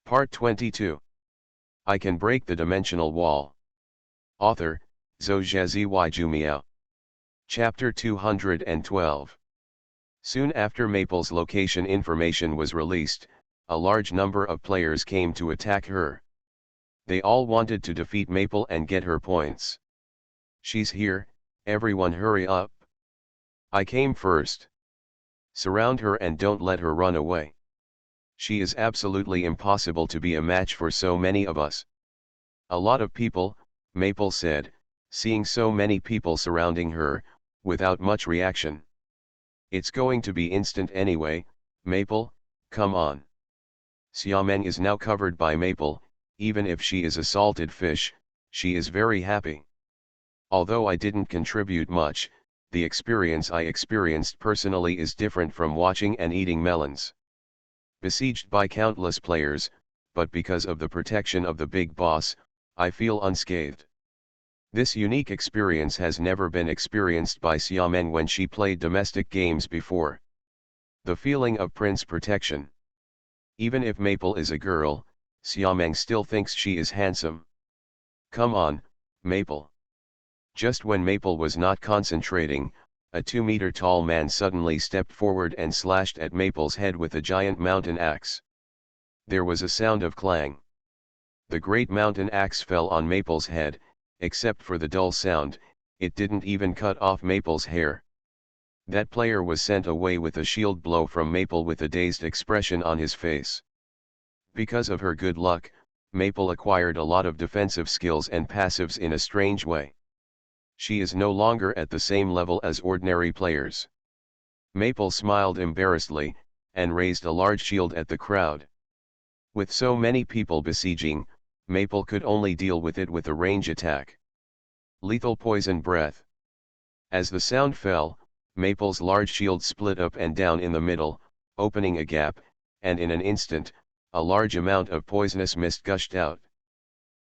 Part 22. I Can Break the Dimensional Wall. Author, Zhou Jumiao. Chapter 212. Soon after Maple's location information was released, a large number of players came to attack her. They all wanted to defeat Maple and get her points. She's here, everyone hurry up. I came first. Surround her and don't let her run away. She is absolutely impossible to be a match for so many of us. A lot of people, Maple said, seeing so many people surrounding her, without much reaction. It's going to be instant anyway, Maple, come on. Xiaomeng is now covered by Maple, even if she is a salted fish, she is very happy. Although I didn't contribute much, the experience I experienced personally is different from watching and eating melons. Besieged by countless players, but because of the protection of the big boss, I feel unscathed. This unique experience has never been experienced by Xiaomeng when she played domestic games before. The feeling of prince protection. Even if Maple is a girl, Xiaomeng still thinks she is handsome. Come on, Maple. Just when Maple was not concentrating, a 2-meter-tall man suddenly stepped forward and slashed at Maple's head with a giant mountain axe. There was a sound of clang. The great mountain axe fell on Maple's head, except for the dull sound, it didn't even cut off Maple's hair. That player was sent away with a shield blow from Maple with a dazed expression on his face. Because of her good luck, Maple acquired a lot of defensive skills and passives in a strange way. She is no longer at the same level as ordinary players. Maple smiled embarrassedly, and raised a large shield at the crowd. With so many people besieging, Maple could only deal with it with a range attack. Lethal poison breath. As the sound fell, Maple's large shield split up and down in the middle, opening a gap, and in an instant, a large amount of poisonous mist gushed out.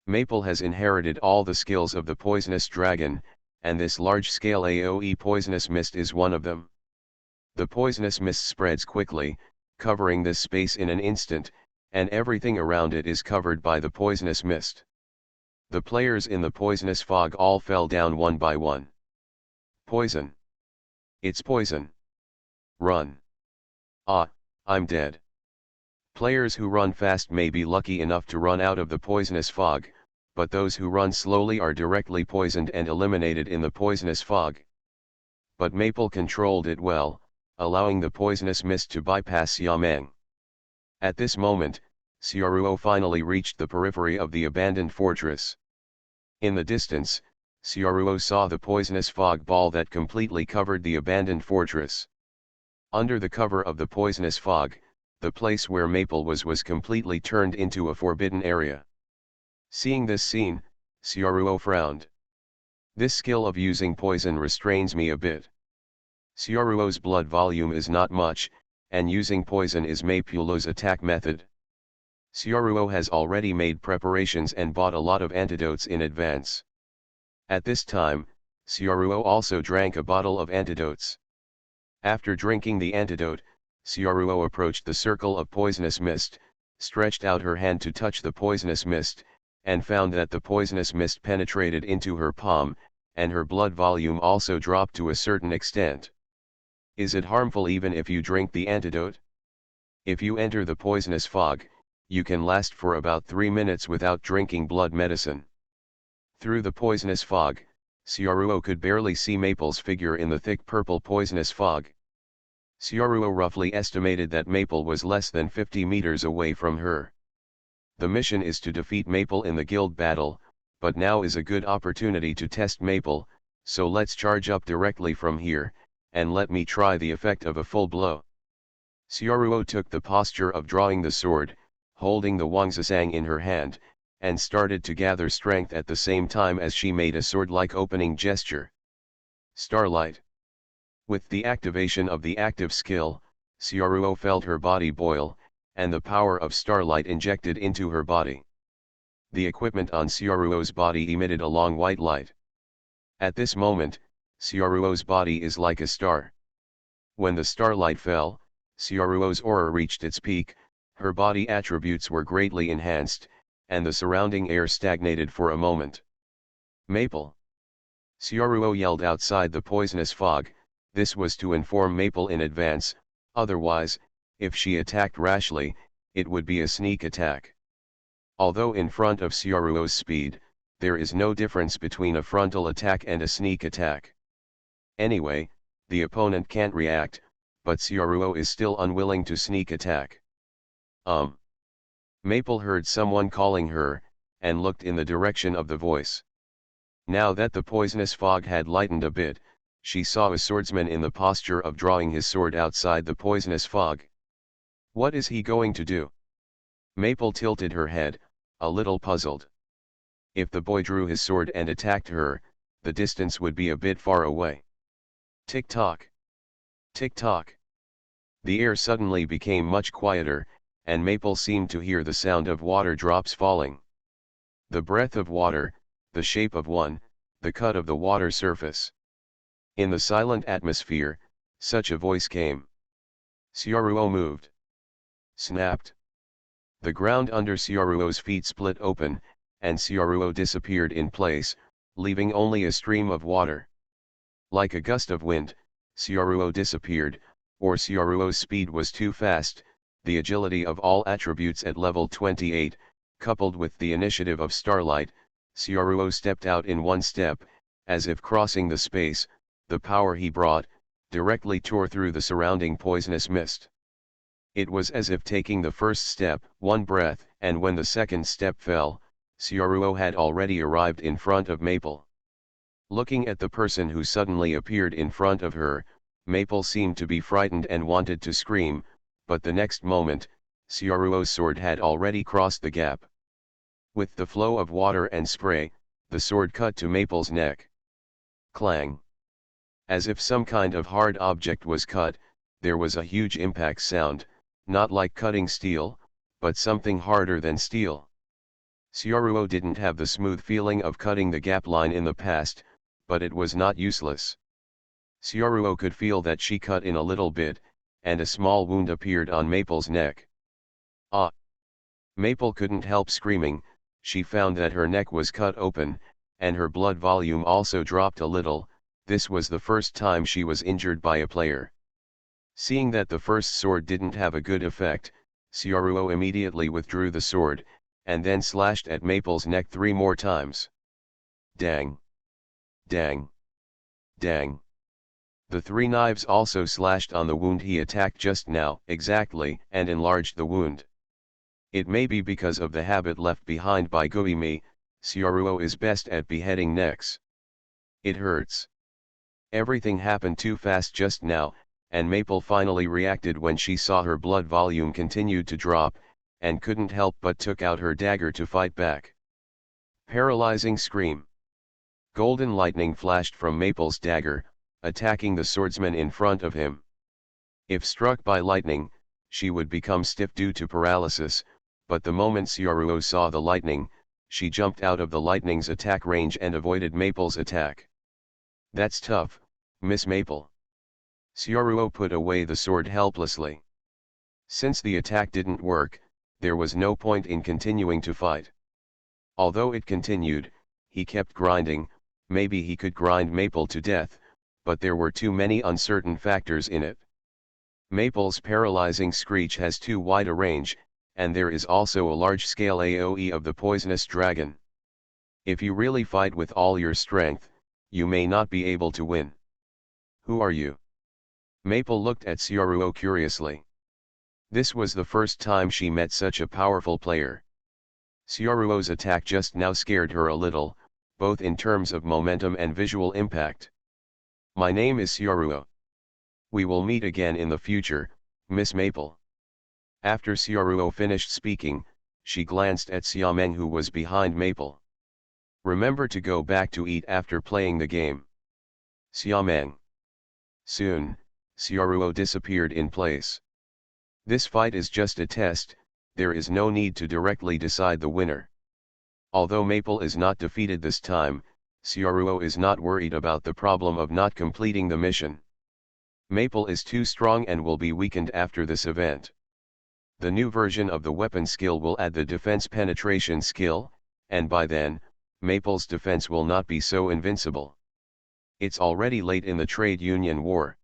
Maple has inherited all the skills of the poisonous dragon, and this large-scale AoE poisonous mist is one of them. The poisonous mist spreads quickly, covering this space in an instant, and everything around it is covered by the poisonous mist. The players in the poisonous fog all fell down one by one. Poison. It's poison. Run. Ah, I'm dead. Players who run fast may be lucky enough to run out of the poisonous fog, but those who run slowly are directly poisoned and eliminated in the poisonous fog. But Maple controlled it well, allowing the poisonous mist to bypass Xiaomeng. At this moment, Xiaoruo finally reached the periphery of the abandoned fortress. In the distance, Xiaoruo saw the poisonous fog ball that completely covered the abandoned fortress. Under the cover of the poisonous fog, the place where Maple was completely turned into a forbidden area. Seeing this scene, Xiaoruo frowned. This skill of using poison restrains me a bit. Xiaoruo's blood volume is not much, and using poison is Maple's attack method. Xiaoruo has already made preparations and bought a lot of antidotes in advance. At this time, Xiaoruo also drank a bottle of antidotes. After drinking the antidote, Xiaoruo approached the circle of poisonous mist, stretched out her hand to touch the poisonous mist, and found that the poisonous mist penetrated into her palm, and her blood volume also dropped to a certain extent. Is it harmful even if you drink the antidote? If you enter the poisonous fog, you can last for about 3 minutes without drinking blood medicine. Through the poisonous fog, Xiaoruo could barely see Maple's figure in the thick purple poisonous fog. Xiaoruo roughly estimated that Maple was less than 50 meters away from her. The mission is to defeat Maple in the guild battle, but now is a good opportunity to test Maple, so let's charge up directly from here, and let me try the effect of a full blow. Xiaoruo took the posture of drawing the sword, holding the Wangzisang in her hand, and started to gather strength at the same time as she made a sword-like opening gesture. Starlight. With the activation of the active skill, Xiaoruo felt her body boil, and the power of starlight injected into her body. The equipment on Xiaoruo's body emitted a long white light. At this moment, Xiaoruo's body is like a star. When the starlight fell, Xiaoruo's aura reached its peak, Her body attributes were greatly enhanced, and the surrounding air stagnated for a moment. Maple! Syaruo yelled outside the poisonous fog. This was to inform Maple in advance, otherwise, if she attacked rashly, it would be a sneak attack. Although in front of Syaruo's speed, there is no difference between a frontal attack and a sneak attack. Anyway, the opponent can't react, but Syaruo is still unwilling to sneak attack. Maple heard someone calling her, and looked in the direction of the voice. Now that the poisonous fog had lightened a bit, she saw a swordsman in the posture of drawing his sword outside the poisonous fog. What is he going to do? Maple tilted her head, a little puzzled. If the boy drew his sword and attacked her, the distance would be a bit far away. Tick-tock! Tick-tock! The air suddenly became much quieter, and Maple seemed to hear the sound of water drops falling. The breath of water, the shape of one, the cut of the water surface. In the silent atmosphere, such a voice came. Syaruo moved. Snapped. The ground under Syaruo's feet split open, and Syaruo disappeared in place, leaving only a stream of water. Like a gust of wind, Syaruo disappeared, or Syaruo's speed was too fast. The agility of all attributes at level 28, coupled with the initiative of Starlight, Syaruo stepped out in one step, as if crossing the space. The power he brought, directly tore through the surrounding poisonous mist. It was as if taking the first step, one breath, and when the second step fell, Syaruo had already arrived in front of Maple. Looking at the person who suddenly appeared in front of her, Maple seemed to be frightened and wanted to scream, but the next moment, Syaruo's sword had already crossed the gap. With the flow of water and spray, the sword cut to Maple's neck. Clang! As if some kind of hard object was cut, there was a huge impact sound, not like cutting steel, but something harder than steel. Syaruo didn't have the smooth feeling of cutting the gap line in the past, but it was not useless. Syaruo could feel that she cut in a little bit, and a small wound appeared on Maple's neck. Ah! Maple couldn't help screaming. She found that her neck was cut open, and her blood volume also dropped a little. This was the first time she was injured by a player. Seeing that the first sword didn't have a good effect, Syaruo immediately withdrew the sword, and then slashed at Maple's neck 3 more times. Dang! Dang! Dang! The 3 knives also slashed on the wound he attacked just now, exactly, and enlarged the wound. It may be because of the habit left behind by Guimi, Syaruo is best at beheading necks. It hurts. Everything happened too fast just now, and Maple finally reacted when she saw her blood volume continued to drop, and couldn't help but took out her dagger to fight back. Paralyzing scream. Golden lightning flashed from Maple's dagger, attacking the swordsman in front of him. If struck by lightning, she would become stiff due to paralysis, but the moment Syaruo saw the lightning, she jumped out of the lightning's attack range and avoided Maple's attack. That's tough, Miss Maple. Syaruo put away the sword helplessly. Since the attack didn't work, there was no point in continuing to fight. Although it continued, he kept grinding. Maybe he could grind Maple to death, but there were too many uncertain factors in it. Maple's paralyzing screech has too wide a range, and there is also a large-scale AoE of the poisonous dragon. If you really fight with all your strength, you may not be able to win. Who are you? Maple looked at Syaruo curiously. This was the first time she met such a powerful player. Syaruo's attack just now scared her a little, both in terms of momentum and visual impact. My name is Syaruo. We will meet again in the future, Miss Maple. After Syaruo finished speaking, she glanced at Xiameng, who was behind Maple. Remember to go back to eat after playing the game. Xiameng. Soon, Syaruo disappeared in place. This fight is just a test, there is no need to directly decide the winner. Although Maple is not defeated this time, Syaruo is not worried about the problem of not completing the mission. Maple is too strong and will be weakened after this event. The new version of the weapon skill will add the defense penetration skill, and by then, Maple's defense will not be so invincible. It's already late in the trade union war.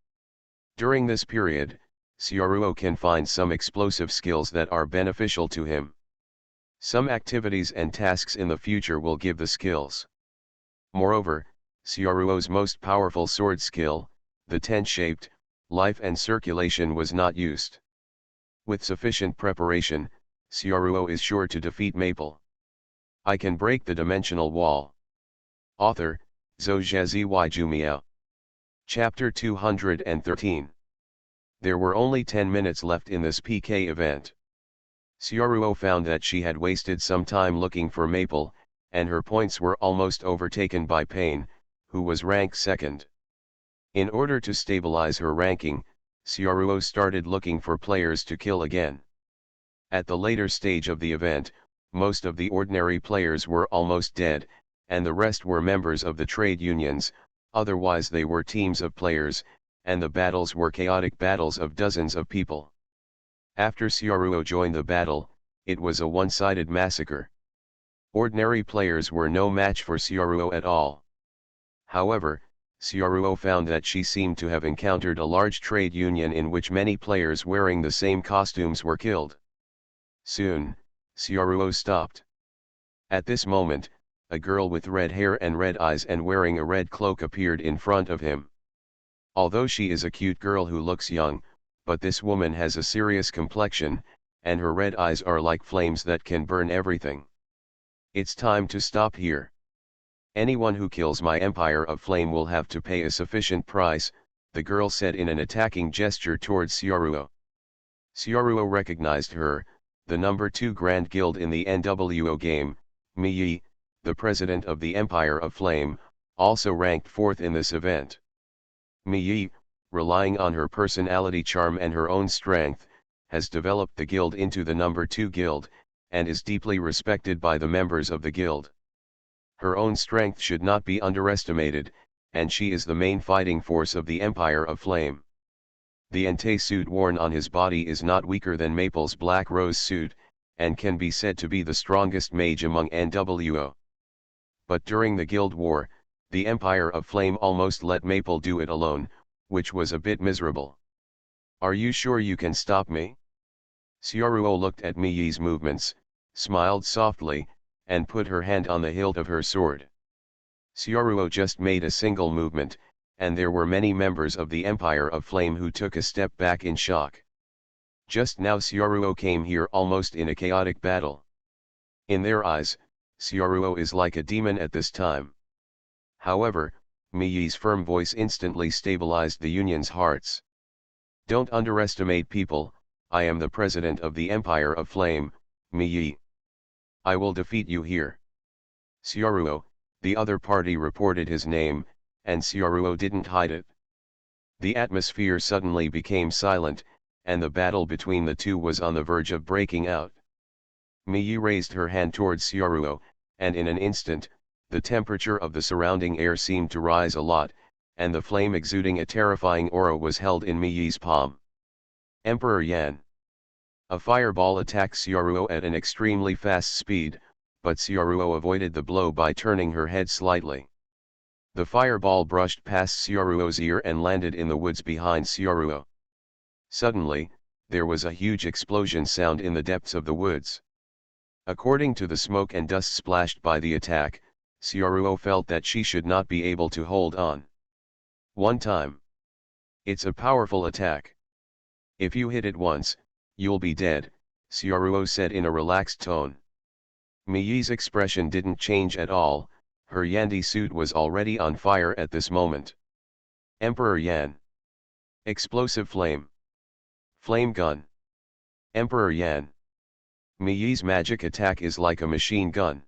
During this period, Sioruo can find some explosive skills that are beneficial to him. Some activities and tasks in the future will give the skills. Moreover, Sioruo's most powerful sword skill, the tent-shaped, life and circulation was not used. With sufficient preparation, Sioruo is sure to defeat Maple. I can break the dimensional wall. Author, Zhou Jumiao. Chapter 213. There were only 10 minutes left in this PK event. Sioruo found that she had wasted some time looking for Maple, and her points were almost overtaken by Pain, who was ranked second. In order to stabilize her ranking, Sioruo started looking for players to kill again. At the later stage of the event, most of the ordinary players were almost dead, and the rest were members of the trade unions, otherwise they were teams of players, and the battles were chaotic battles of dozens of people. After Sioruo joined the battle, it was a one-sided massacre. Ordinary players were no match for Sioruo at all. However, Sioruo found that she seemed to have encountered a large trade union in which many players wearing the same costumes were killed. Soon, Sioruo stopped. At this moment, a girl with red hair and red eyes and wearing a red cloak appeared in front of him. Although she is a cute girl who looks young, but this woman has a serious complexion, and her red eyes are like flames that can burn everything. It's time to stop here. Anyone who kills my Empire of Flame will have to pay a sufficient price, the girl said in an attacking gesture towards Sioruo. Sioruo recognized her, the number 2 Grand Guild in the NWO game, Miyi, the president of the Empire of Flame, also ranked 4th in this event. Miyi, relying on her personality charm and her own strength, has developed the guild into the number 2 guild, and is deeply respected by the members of the guild. Her own strength should not be underestimated, and she is the main fighting force of the Empire of Flame. The Entei suit worn on his body is not weaker than Maple's Black Rose suit, and can be said to be the strongest mage among NWO. But during the Guild War, the Empire of Flame almost let Maple do it alone, which was a bit miserable. Are you sure you can stop me? Sioruo looked at Miyi's movements, smiled softly, and put her hand on the hilt of her sword. Sioruo just made a single movement, and there were many members of the Empire of Flame who took a step back in shock. Just now Sioruo came here almost in a chaotic battle. In their eyes, Sioruo is like a demon at this time. However, Miyi's firm voice instantly stabilized the Union's hearts. Don't underestimate people, I am the president of the Empire of Flame, Miyi. I will defeat you here. Sioruo, the other party reported his name, and Sioruo didn't hide it. The atmosphere suddenly became silent, and the battle between the two was on the verge of breaking out. Miyi raised her hand towards Sioruo, and in an instant, the temperature of the surrounding air seemed to rise a lot, and the flame exuding a terrifying aura was held in Miyi's palm. Emperor Yan. A fireball attacked Sioruo at an extremely fast speed, but Sioruo avoided the blow by turning her head slightly. The fireball brushed past Sioruo's ear and landed in the woods behind Sioruo. Suddenly, there was a huge explosion sound in the depths of the woods. According to the smoke and dust splashed by the attack, Sioruo felt that she should not be able to hold on. One time. It's a powerful attack. If you hit it once, you'll be dead, Sioruo said in a relaxed tone. Miyi's expression didn't change at all, her Yandi suit was already on fire at this moment. Emperor Yan. Explosive flame. Flame gun. Emperor Yan. Miyi's magic attack is like a machine gun.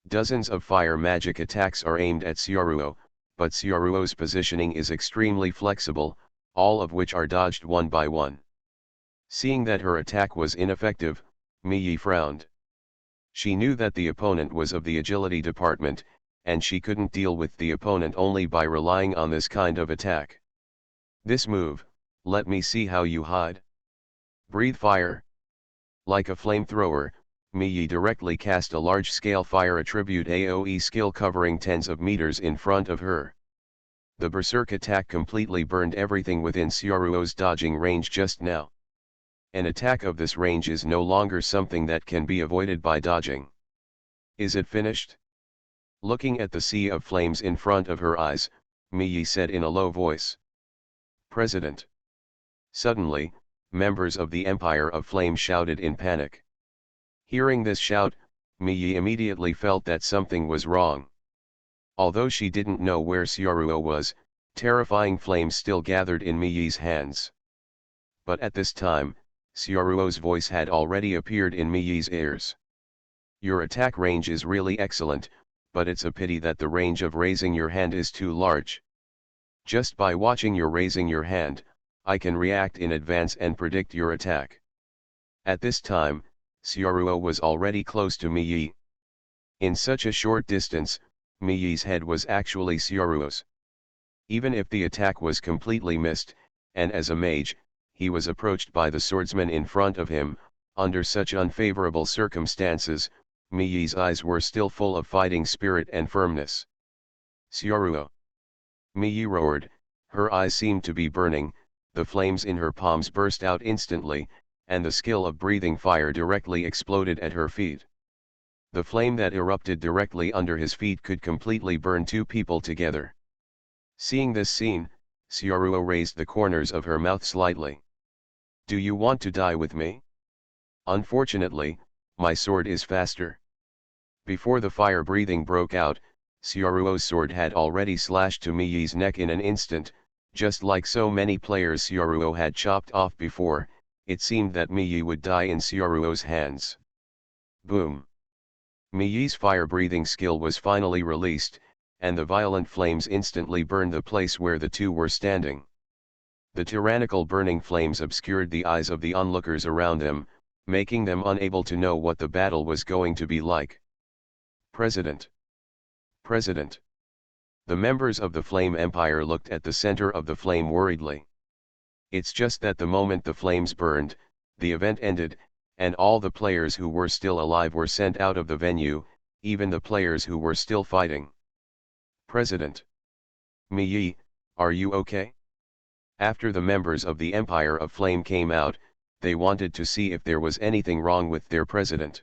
Dozens of fire magic attacks are aimed at Sioruo, but Sioruo's positioning is extremely flexible, all of which are dodged one by one. Seeing that her attack was ineffective, Miyi frowned. She knew that the opponent was of the agility department, and she couldn't deal with the opponent only by relying on this kind of attack. This move, let me see how you hide. Breathe fire. Like a flamethrower, Miyi directly cast a large-scale fire attribute AoE skill covering tens of meters in front of her. The berserk attack completely burned everything within Xiaoruo's dodging range just now. An attack of this range is no longer something that can be avoided by dodging. Is it finished? Looking at the sea of flames in front of her eyes, Miyi said in a low voice. President. Suddenly, members of the Empire of Flame shouted in panic. Hearing this shout, Miyi immediately felt that something was wrong. Although she didn't know where Xiaoruo was, terrifying flames still gathered in Miyi's hands. But at this time, Xiaoruo's voice had already appeared in Miyi's ears. Your attack range is really excellent, but it's a pity that the range of raising your hand is too large. Just by watching your raising your hand, I can react in advance and predict your attack. At this time, Xiaoruo was already close to Miyi. In such a short distance, Miyi's head was actually Xiaoruo's. Even if the attack was completely missed, and as a mage, he was approached by the swordsman in front of him, under such unfavorable circumstances, Miyi's eyes were still full of fighting spirit and firmness. Xiaoruo. Miyi roared, her eyes seemed to be burning, the flames in her palms burst out instantly, and the skill of breathing fire directly exploded at her feet. The flame that erupted directly under his feet could completely burn two people together. Seeing this scene, Xiaoruo raised the corners of her mouth slightly. Do you want to die with me? Unfortunately, my sword is faster. Before the fire breathing broke out, Xiaoruo's sword had already slashed to Miyi's neck in an instant, just like so many players Xiaoruo had chopped off before. It seemed that Miyi would die in Xiaoruo's hands. Boom! Miyi's fire-breathing skill was finally released, and the violent flames instantly burned the place where the two were standing. The tyrannical burning flames obscured the eyes of the onlookers around them, making them unable to know what the battle was going to be like. President. President. The members of the Flame Empire looked at the center of the flame worriedly. It's just that the moment the flames burned, the event ended, and all the players who were still alive were sent out of the venue, even the players who were still fighting. President. Miyi, are you okay? After the members of the Empire of Flame came out, they wanted to see if there was anything wrong with their president.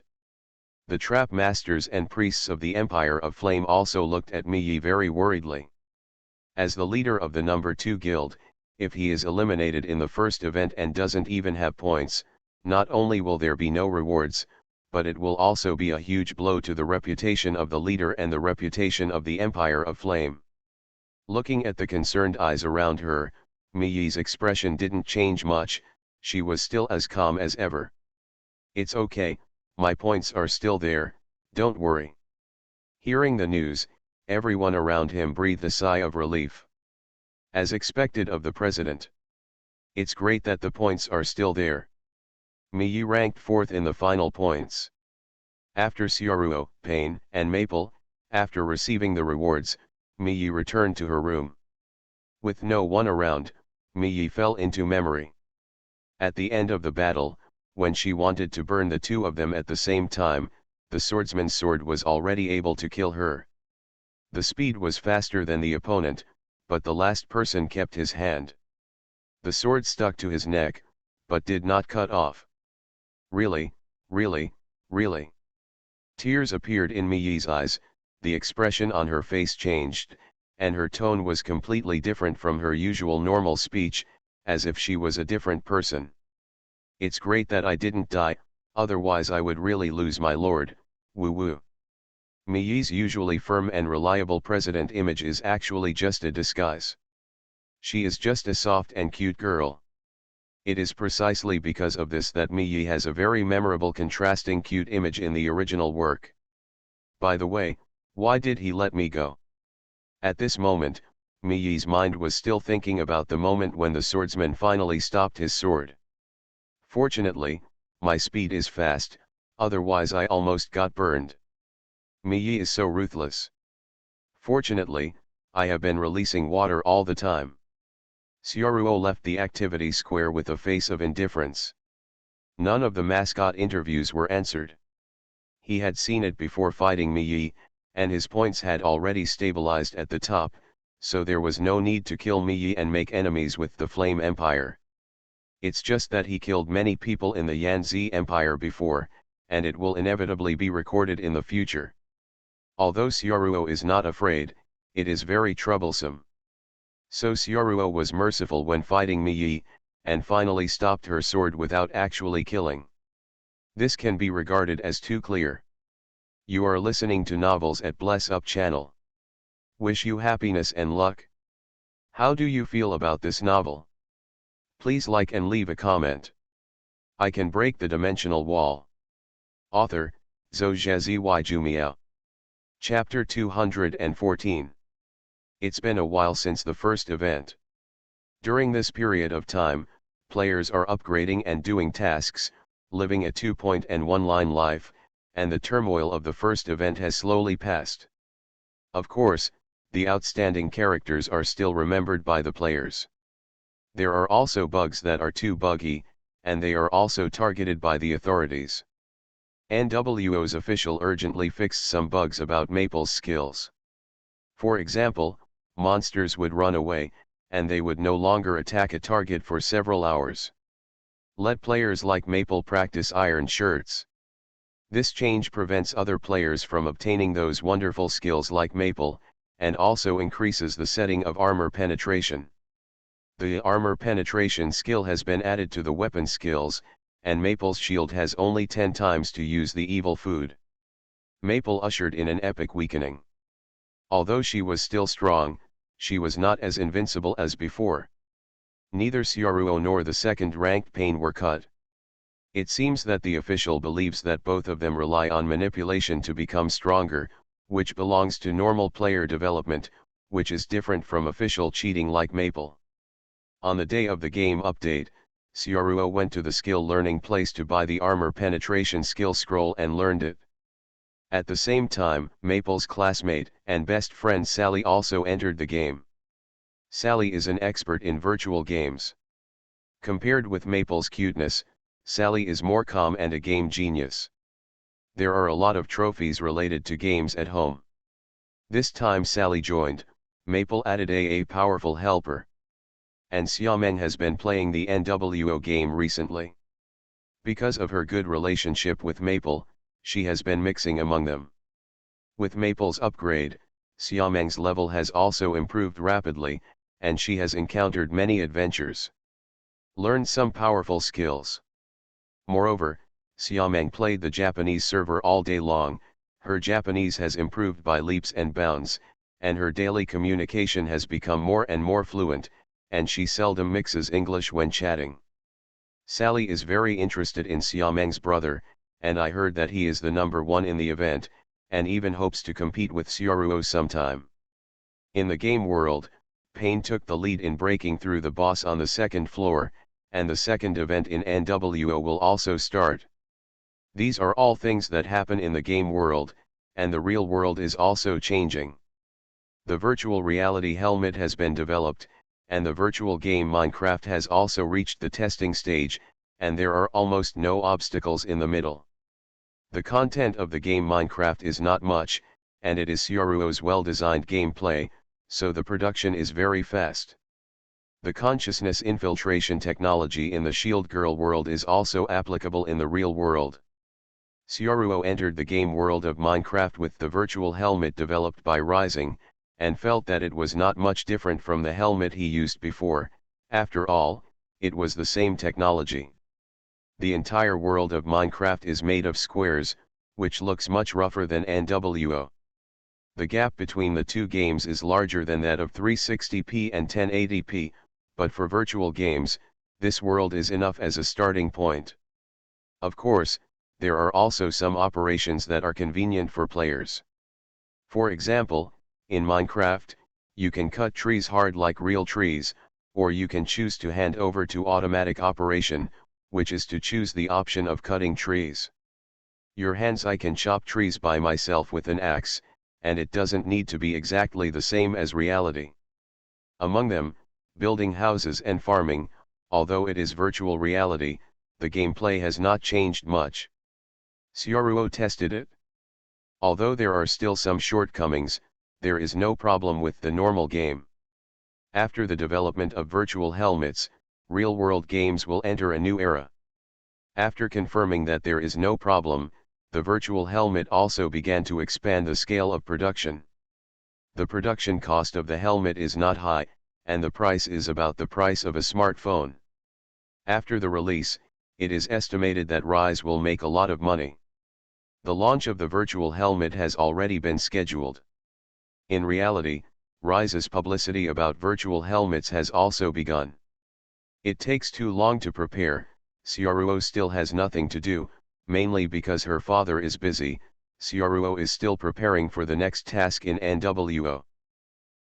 The trap masters and priests of the Empire of Flame also looked at Miyi very worriedly. As the leader of the number 2 guild, if he is eliminated in the first event and doesn't even have points, not only will there be no rewards, but it will also be a huge blow to the reputation of the leader and the reputation of the Empire of Flame. Looking at the concerned eyes around her, Miyi's expression didn't change much, she was still as calm as ever. It's okay, my points are still there, don't worry. Hearing the news, everyone around him breathed a sigh of relief. As expected of the president. It's great that the points are still there. Miyi ranked 4th in the final points. After Xiaoruo, Pain, and Maple, after receiving the rewards, Miyi returned to her room. With no one around, Miyi fell into memory. At the end of the battle, when she wanted to burn the two of them at the same time, the swordsman's sword was already able to kill her. The speed was faster than the opponent, but the last person kept his hand. The sword stuck to his neck, but did not cut off. Really, really, really. Tears appeared in Miyi's eyes, the expression on her face changed, and her tone was completely different from her usual normal speech, as if she was a different person. It's great that I didn't die, otherwise I would really lose my lord, woo woo. Miyi's usually firm and reliable president image is actually just a disguise. She is just a soft and cute girl. It is precisely because of this that Miyi has a very memorable contrasting cute image in the original work. By the way, why did he let me go? At this moment, Miyi's mind was still thinking about the moment when the swordsman finally stopped his sword. Fortunately, my speed is fast, otherwise I almost got burned. Miyi is so ruthless. Fortunately, I have been releasing water all the time. Xiaoruo left the activity square with a face of indifference. None of the mascot interviews were answered. He had seen it before fighting Miyi, and his points had already stabilized at the top, so there was no need to kill Miyi and make enemies with the Flame Empire. It's just that he killed many people in the Yanzi Empire before, and it will inevitably be recorded in the future. Although Xiaoruo is not afraid, it is very troublesome. So Xiaoruo was merciful when fighting Miyi, and finally stopped her sword without actually killing. This can be regarded as too clear. You are listening to Novels at Bless Up channel. Wish you happiness and luck. How do you feel about this novel? Please like and leave a comment. I can break the dimensional wall. Author, Zhou Jumiao. Chapter 214. It's been a while since the first event. During this period of time, players are upgrading and doing tasks, living a 2.1-line life, and the turmoil of the first event has slowly passed. Of course, the outstanding characters are still remembered by the players. There are also bugs that are too buggy, and they are also targeted by the authorities. NWO's official urgently fixed some bugs about Maple's skills. For example, monsters would run away, and they would no longer attack a target for several hours. Let players like Maple practice iron shirts. This change prevents other players from obtaining those wonderful skills like Maple, and also increases the setting of armor penetration. The armor penetration skill has been added to the weapon skills, and Maple's shield has only 10 times to use the evil food. Maple ushered in an epic weakening. Although she was still strong, she was not as invincible as before. Neither Xiaoruo nor the second-ranked Pain were cut. It seems that the official believes that both of them rely on manipulation to become stronger, which belongs to normal player development, which is different from official cheating like Maple. On the day of the game update, Xiaoruo went to the skill learning place to buy the armor penetration skill scroll and learned it. At the same time, Maple's classmate and best friend Sally also entered the game. Sally is an expert in virtual games. Compared with Maple's cuteness, Sally is more calm and a game genius. There are a lot of trophies related to games at home. This time Sally joined, Maple added a powerful helper. And Xiaomeng has been playing the NWO game recently. Because of her good relationship with Maple, she has been mixing among them. With Maple's upgrade, Xiaomeng's level has also improved rapidly, and she has encountered many adventures. Learned some powerful skills. Moreover, Xiaomeng played the Japanese server all day long, her Japanese has improved by leaps and bounds, and her daily communication has become more and more fluent, and she seldom mixes English when chatting. Sally is very interested in Xiaomeng's brother, and I heard that he is the #1 in the event, and even hopes to compete with Xiaoruo sometime. In the game world, Pain took the lead in breaking through the boss on the second floor, and the second event in NWO will also start. These are all things that happen in the game world, and the real world is also changing. The virtual reality helmet has been developed, and the virtual game Minecraft has also reached the testing stage, and there are almost no obstacles in the middle. The content of the game Minecraft is not much, and it is Xiaoruo's well-designed gameplay, so the production is very fast. The consciousness infiltration technology in the Shield Girl world is also applicable in the real world. Xiaoruo entered the game world of Minecraft with the virtual helmet developed by Rising, and felt that it was not much different from the helmet he used before. After all, it was the same technology. The entire world of Minecraft is made of squares, which looks much rougher than NWO. The gap between the two games is larger than that of 360p and 1080p, but for virtual games, this world is enough as a starting point. Of course, there are also some operations that are convenient for players. For example, in Minecraft, you can cut trees hard like real trees, or you can choose to hand over to automatic operation, which is to choose the option of cutting trees. Your hands I can chop trees by myself with an axe, and it doesn't need to be exactly the same as reality. Among them, building houses and farming, although it is virtual reality, the gameplay has not changed much. Syaruo tested it. Although there are still some shortcomings, there is no problem with the normal game. After the development of virtual helmets, real-world games will enter a new era. After confirming that there is no problem, the virtual helmet also began to expand the scale of production. The production cost of the helmet is not high, and the price is about the price of a smartphone. After the release, it is estimated that Rise will make a lot of money. The launch of the virtual helmet has already been scheduled. In reality, Rise's publicity about virtual helmets has also begun. It takes too long to prepare. Syaruo still has nothing to do, mainly because her father is busy. Syaruo is still preparing for the next task in NWO.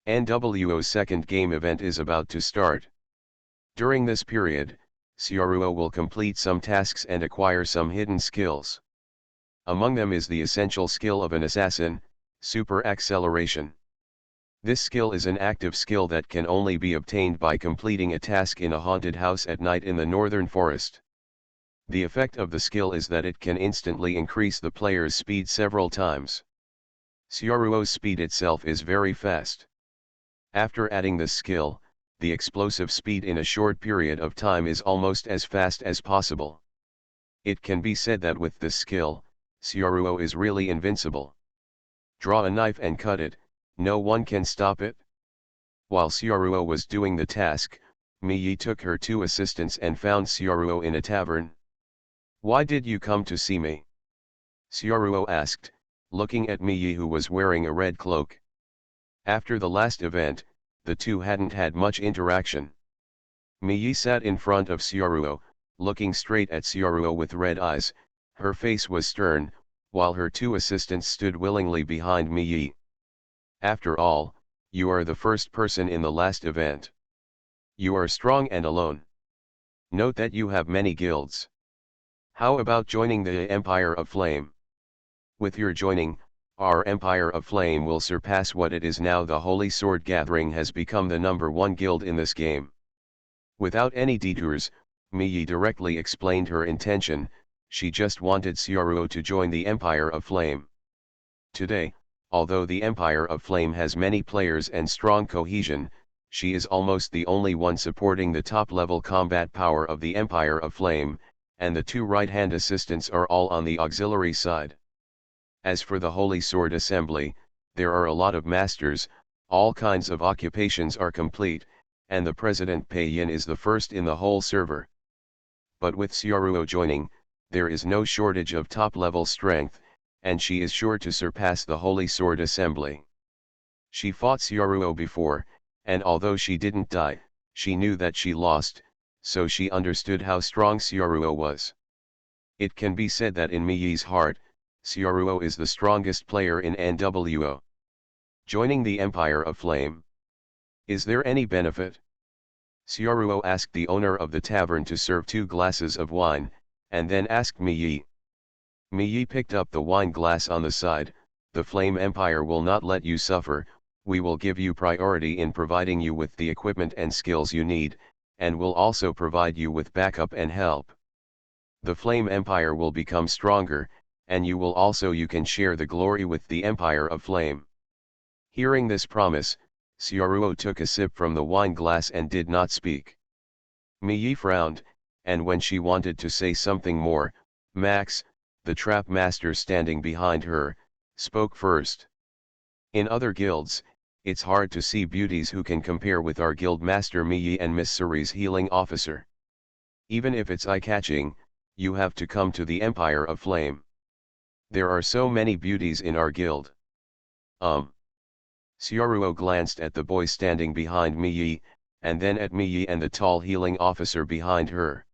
NWO's second game event is about to start. During this period, Syaruo will complete some tasks and acquire some hidden skills. Among them is the essential skill of an assassin, super acceleration. This skill is an active skill that can only be obtained by completing a task in a haunted house at night in the northern forest. The effect of the skill is that it can instantly increase the player's speed several times. Syaruo's speed itself is very fast. After adding this skill, the explosive speed in a short period of time is almost as fast as possible. It can be said that with this skill, Syaruo is really invincible. Draw a knife and cut it, no one can stop it. While Syaruo was doing the task, Miyi took her two assistants and found Syaruo in a tavern. "Why did you come to see me?" Syaruo asked, looking at Miyi, who was wearing a red cloak. After the last event, the two hadn't had much interaction. Miyi sat in front of Syaruo, looking straight at Syaruo with red eyes. Her face was stern, while her two assistants stood willingly behind Miyi. "After all, you are the first person in the last event. You are strong and alone. Note that you have many guilds. How about joining the Empire of Flame? With your joining, our Empire of Flame will surpass what it is now. The Holy Sword Gathering has become the #1 guild in this game." Without any detours, Miyi directly explained her intention. She just wanted Syaruo to join the Empire of Flame. Today, although the Empire of Flame has many players and strong cohesion, she is almost the only one supporting the top-level combat power of the Empire of Flame, and the two right-hand assistants are all on the auxiliary side. As for the Holy Sword Assembly, there are a lot of masters, all kinds of occupations are complete, and the President Pei Yin is the first in the whole server. But with Syaruo joining, there is no shortage of top-level strength, and she is sure to surpass the Holy Sword Assembly. She fought Syaruo before, and although she didn't die, she knew that she lost, so she understood how strong Syaruo was. It can be said that in Miyi's heart, Syaruo is the strongest player in NWO. Joining the Empire of Flame. Is there any benefit? Syaruo asked the owner of the tavern to serve 2 glasses of wine, and then asked Miyi. Miyi picked up the wine glass on the side. "The Flame Empire will not let you suffer. We will give you priority in providing you with the equipment and skills you need, and will also provide you with backup and help. The Flame Empire will become stronger, and you can share the glory with the Empire of Flame." Hearing this promise, Syaruo took a sip from the wine glass and did not speak. Miyi frowned, and when she wanted to say something more, Max, the trap master standing behind her, spoke first. "In other guilds, it's hard to see beauties who can compare with our guild master Miyi and Miss Suri's healing officer. Even if it's eye-catching, you have to come to the Empire of Flame. There are so many beauties in our guild." Syaruo glanced at the boy standing behind Miyi, and then at Miyi and the tall healing officer behind her.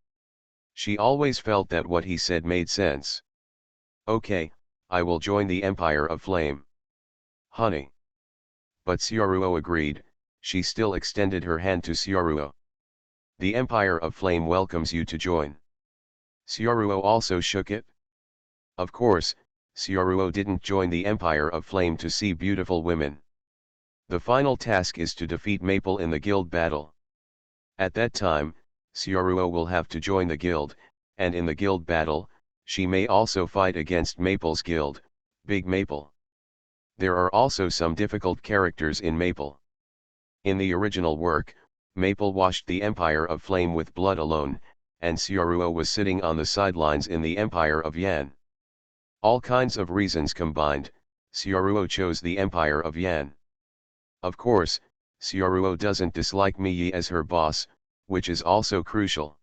She always felt that what he said made sense. "Okay, I will join the Empire of Flame. Honey." But Syaruo agreed. She still extended her hand to Syaruo. "The Empire of Flame welcomes you to join." Syaruo also shook it. Of course, Syaruo didn't join the Empire of Flame to see beautiful women. The final task is to defeat Maple in the guild battle. At that time, Syaruo will have to join the guild, and in the guild battle, she may also fight against Maple's guild, Big Maple. There are also some difficult characters in Maple. In the original work, Maple washed the Empire of Flame with blood alone, and Sioruo was sitting on the sidelines in the Empire of Yan. All kinds of reasons combined, Sioruo chose the Empire of Yan. Of course, Sioruo doesn't dislike Miyi as her boss, which is also crucial.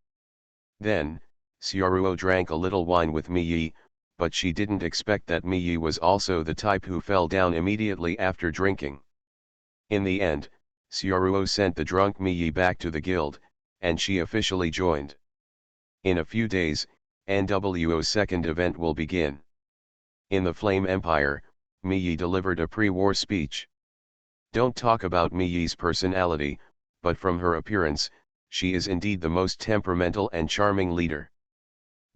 Then, Sioruo drank a little wine with Miyi, but she didn't expect that Miyi was also the type who fell down immediately after drinking. In the end, Sioruo sent the drunk Miyi back to the guild, and she officially joined. In a few days, NWO's second event will begin. In the Flame Empire, Miyi delivered a pre-war speech. Don't talk about Miyi's personality, but from her appearance, she is indeed the most temperamental and charming leader.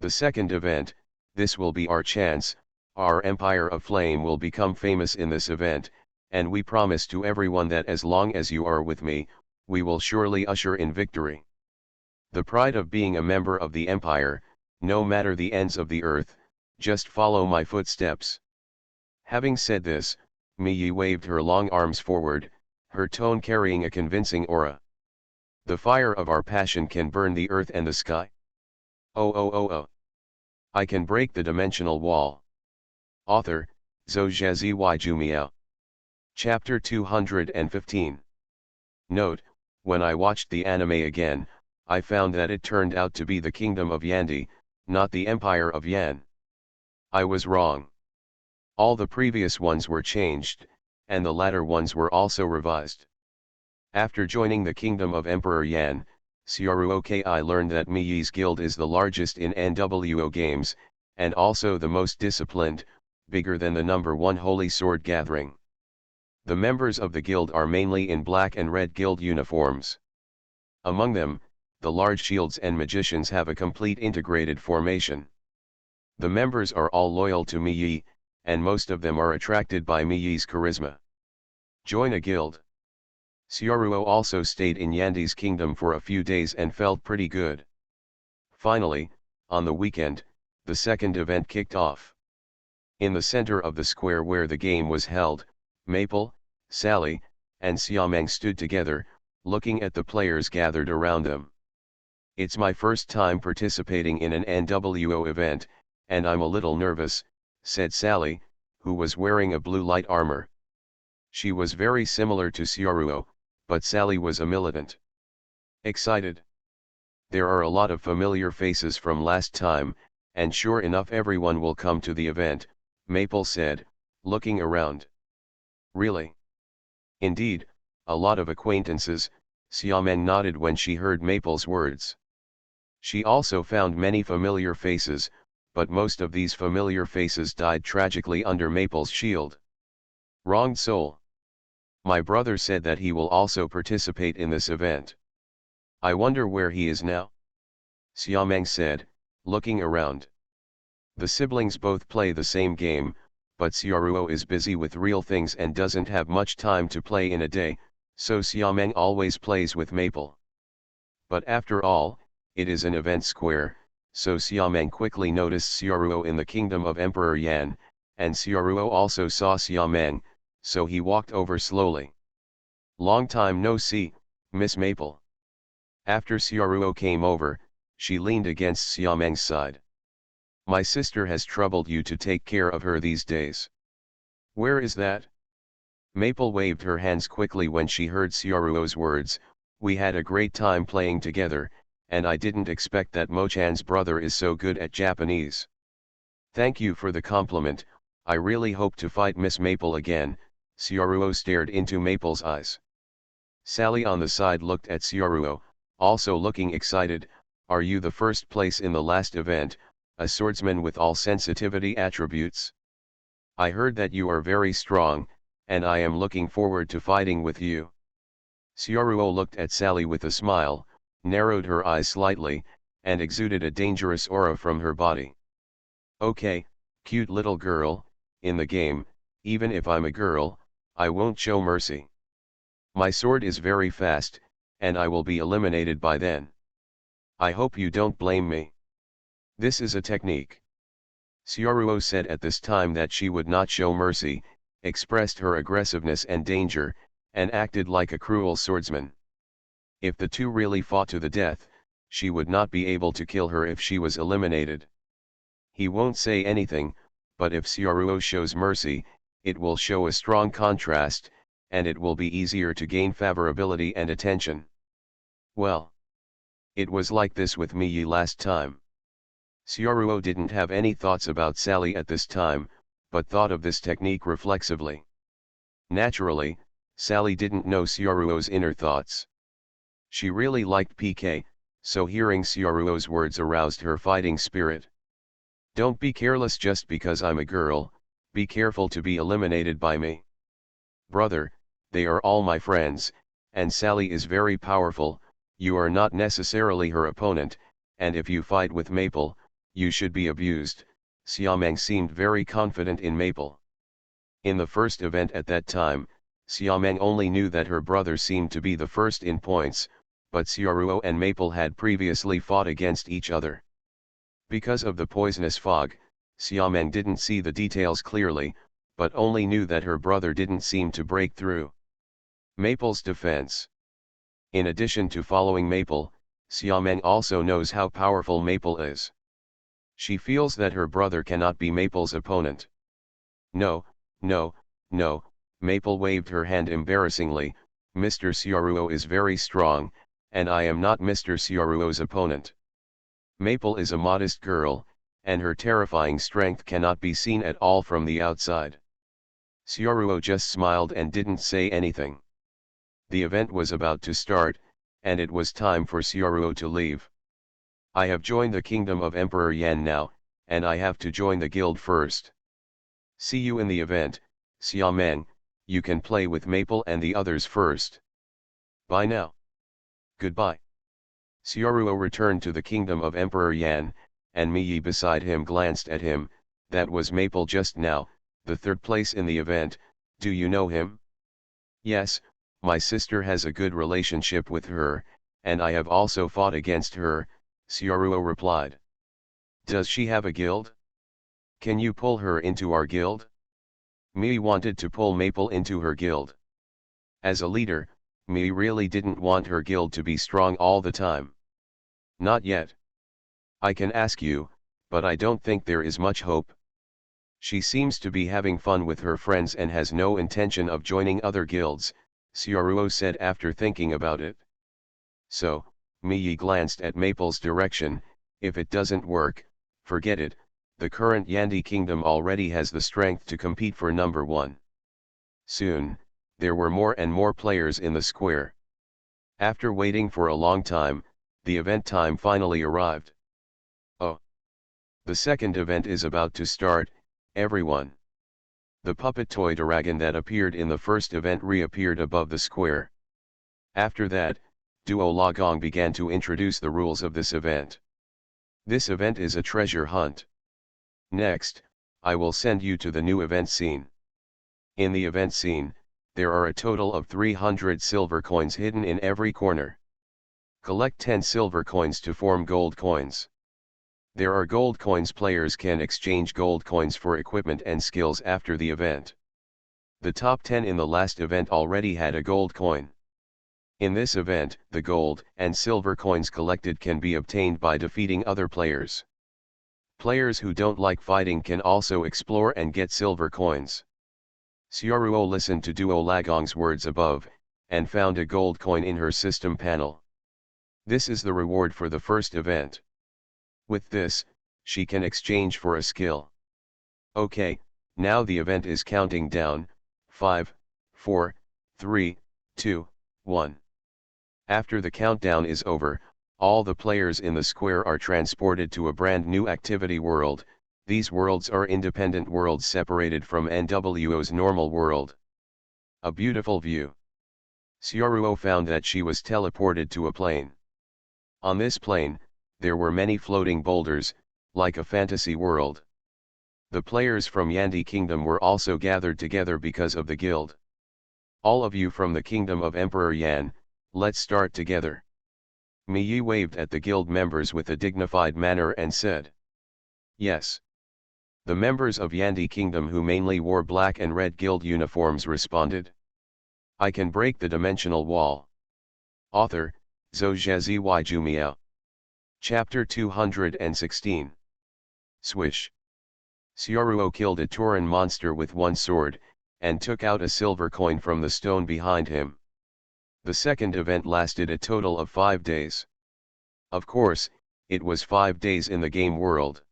The second event, this will be our chance, our Empire of Flame will become famous in this event, and we promise to everyone that as long as you are with me, we will surely usher in victory. The pride of being a member of the Empire, no matter the ends of the earth, just follow my footsteps. Having said this, Miyi waved her long arms forward, her tone carrying a convincing aura. The fire of our passion can burn the earth and the sky. Oh oh oh oh. I can break the dimensional wall. Author, Zhou Jumiao. Chapter 215. Note, when I watched the anime again, I found that it turned out to be the Kingdom of Yandi, not the Empire of Yan. I was wrong. All the previous ones were changed, and the latter ones were also revised. After joining the Kingdom of Emperor Yan, Sioruo Ki learned that Miyi's guild is the largest in NWO games, and also the most disciplined, bigger than the number 1 Holy Sword Gathering. The members of the guild are mainly in black and red guild uniforms. Among them, the large shields and magicians have a complete integrated formation. The members are all loyal to Miyi, and most of them are attracted by Miyi's charisma. Join a guild. Sioruo also stayed in Yandi's kingdom for a few days and felt pretty good. Finally, on the weekend, the second event kicked off. In the center of the square where the game was held, Maple, Sally, and Xiaomeng stood together, looking at the players gathered around them. It's my first time participating in an NWO event, and I'm a little nervous, said Sally, who was wearing a blue light armor. She was very similar to Sioruo, but Sally was a militant. Excited. There are a lot of familiar faces from last time, and sure enough everyone will come to the event, Maple said, looking around. Really? Indeed, a lot of acquaintances, Xiaomeng nodded when she heard Maple's words. She also found many familiar faces, but most of these familiar faces died tragically under Maple's shield. Wronged soul. My brother said that he will also participate in this event. I wonder where he is now? Xiaomeng said, looking around. The siblings both play the same game, but Sioruo is busy with real things and doesn't have much time to play in a day, so Xiaomeng always plays with Maple. But after all, it is an event square, so Xiaomeng quickly noticed Sioruo in the kingdom of Emperor Yan, and Sioruo also saw Xiaomeng, so he walked over slowly. Long time no see, Miss Maple. After Sioruo came over, she leaned against Xiaomeng's side. My sister has troubled you to take care of her these days. Where is that? Maple waved her hands quickly when she heard Sioruo's words. We had a great time playing together, and I didn't expect that Mochan's brother is so good at Japanese. Thank you for the compliment, I really hope to fight Miss Maple again. Sioruo stared into Maple's eyes. Sally on the side looked at Sioruo, also looking excited. Are you the first place in the last event, a swordsman with all sensitivity attributes? I heard that you are very strong, and I am looking forward to fighting with you. Sioruo looked at Sally with a smile, narrowed her eyes slightly, and exuded a dangerous aura from her body. Okay, cute little girl, in the game, even if I'm a girl, I won't show mercy. My sword is very fast, and I will be eliminated by then. I hope you don't blame me. This is a technique. Xiaoruo said at this time that she would not show mercy, expressed her aggressiveness and danger, and acted like a cruel swordsman. If the two really fought to the death, she would not be able to kill her if she was eliminated. He won't say anything, but if Xiaoruo shows mercy, it will show a strong contrast, and it will be easier to gain favorability and attention. Well, it was like this with Miyi last time. Xiaoruo didn't have any thoughts about Sally at this time, but thought of this technique reflexively. Naturally, Sally didn't know Xiaoruo's inner thoughts. She really liked PK, so hearing Xiaoruo's words aroused her fighting spirit. Don't be careless just because I'm a girl, be careful to be eliminated by me. Brother, they are all my friends, and Sally is very powerful, you are not necessarily her opponent, and if you fight with Maple, you should be abused. Xiaomeng seemed very confident in Maple. In the first event at that time, Xiaomeng only knew that her brother seemed to be the first in points, but Xiaoruo and Maple had previously fought against each other. Because of the poisonous fog, Xiaomeng didn't see the details clearly, but only knew that her brother didn't seem to break through. Maple's defense. In addition to following Maple, Xiaomeng also knows how powerful Maple is. She feels that her brother cannot be Maple's opponent. No, no, no, Maple waved her hand embarrassingly, Mr. Xiaoruo is very strong, and I am not Mr. Xiaoruo's opponent. Maple is a modest girl, and her terrifying strength cannot be seen at all from the outside. Xiaoruo just smiled and didn't say anything. The event was about to start, and it was time for Xiaoruo to leave. I have joined the kingdom of Emperor Yan now, and I have to join the guild first. See you in the event, Xiaomeng, you can play with Maple and the others first. Bye now. Goodbye. Xiaoruo returned to the kingdom of Emperor Yan, and Miyi beside him glanced at him, that was Maple just now, the third place in the event, do you know him? Yes, my sister has a good relationship with her, and I have also fought against her, Xiaoruo replied. Does she have a guild? Can you pull her into our guild? Miyi wanted to pull Maple into her guild. As a leader, Miyi really didn't want her guild to be strong all the time. Not yet. I can ask you, but I don't think there is much hope. She seems to be having fun with her friends and has no intention of joining other guilds, Xiaoruo said after thinking about it. So, Miyi glanced at Maple's direction, if it doesn't work, forget it, the current Yandi kingdom already has the strength to compete for number 1. Soon, there were more and more players in the square. After waiting for a long time, the event time finally arrived. Oh! The second event is about to start, everyone. The puppet toy dragon that appeared in the first event reappeared above the square. After that, Duo Lagong began to introduce the rules of this event. This event is a treasure hunt. Next, I will send you to the new event scene. In the event scene, there are a total of 300 silver coins hidden in every corner. Collect 10 silver coins to form gold coins. There are gold coins. Players can exchange gold coins for equipment and skills after the event. The top 10 in the last event already had a gold coin. In this event, the gold and silver coins collected can be obtained by defeating other players. Players who don't like fighting can also explore and get silver coins. Xiaoruo listened to Duo Lagong's words above, and found a gold coin in her system panel. This is the reward for the first event. With this, she can exchange for a skill. Okay, now the event is counting down, 5, 4, 3, 2, 1. After the countdown is over, all the players in the square are transported to a brand new activity world. These worlds are independent worlds separated from NWO's normal world. A beautiful view. Xiaoruo found that she was teleported to a plane. On this plane, there were many floating boulders, like a fantasy world. The players from Yandi Kingdom were also gathered together because of the guild. All of you from the kingdom of Emperor Yan, let's start together. Miyi waved at the guild members with a dignified manner and said. Yes. The members of Yandi Kingdom who mainly wore black and red guild uniforms responded. I can break the dimensional wall. Author, Zhou Jumiao. Chapter 216. Swish. Xiaoruo killed a Tauran monster with one sword, and took out a silver coin from the stone behind him. The second event lasted a total of 5 days. Of course, it was 5 days in the game world.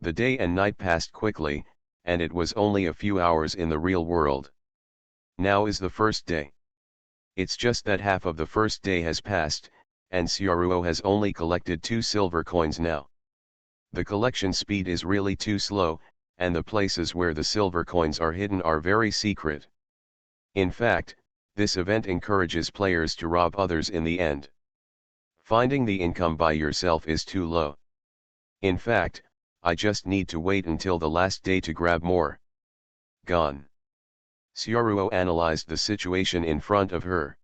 The day and night passed quickly, and it was only a few hours in the real world. Now is the first day. It's just that half of the first day has passed, and Xiaoruo has only collected 2 silver coins now. The collection speed is really too slow, and the places where the silver coins are hidden are very secret. In fact, this event encourages players to rob others in the end. Finding the income by yourself is too low. In fact, I just need to wait until the last day to grab more. Gone. Xiaoruo analyzed the situation in front of her.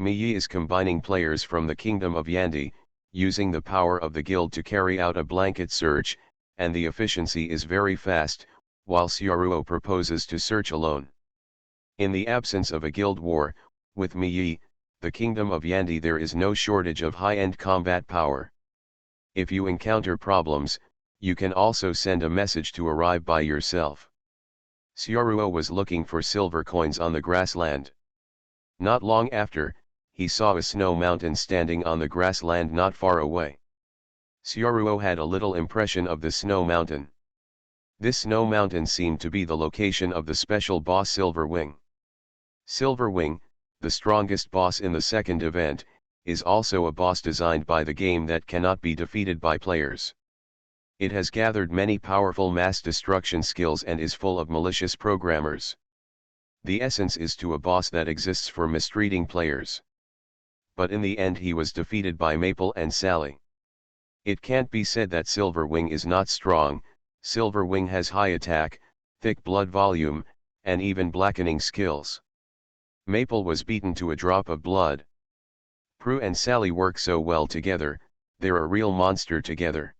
Miyi is combining players from the Kingdom of Yandi, using the power of the guild to carry out a blanket search, and the efficiency is very fast, while Xiaoruo proposes to search alone. In the absence of a guild war, with Miyi, the Kingdom of Yandi, there is no shortage of high-end combat power. If you encounter problems, you can also send a message to arrive by yourself. Xiaoruo was looking for silver coins on the grassland. Not long after, he saw a snow mountain standing on the grassland not far away. Xiaoruo had a little impression of the snow mountain. This snow mountain seemed to be the location of the special boss Silver Wing. Silver Wing, the strongest boss in the second event, is also a boss designed by the game that cannot be defeated by players. It has gathered many powerful mass destruction skills and is full of malicious programmers. The essence is to a boss that exists for mistreating players. But in the end he was defeated by Maple and Sally. It can't be said that Silver Wing is not strong. Silver Wing has high attack, thick blood volume, and even blackening skills. Maple was beaten to a drop of blood. Prue and Sally work so well together, they're a real monster together.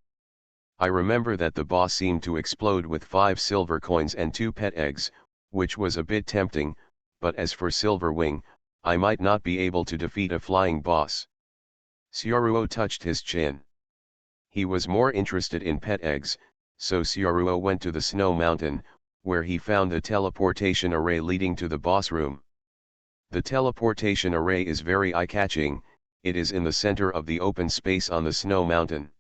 I remember that the boss seemed to explode with 5 silver coins and 2 pet eggs, which was a bit tempting, but as for Silver Wing, I might not be able to defeat a flying boss. Xiaoruo touched his chin. He was more interested in pet eggs, so Xiaoruo went to the snow mountain, where he found the teleportation array leading to the boss room. The teleportation array is very eye-catching. It is in the center of the open space on the snow mountain.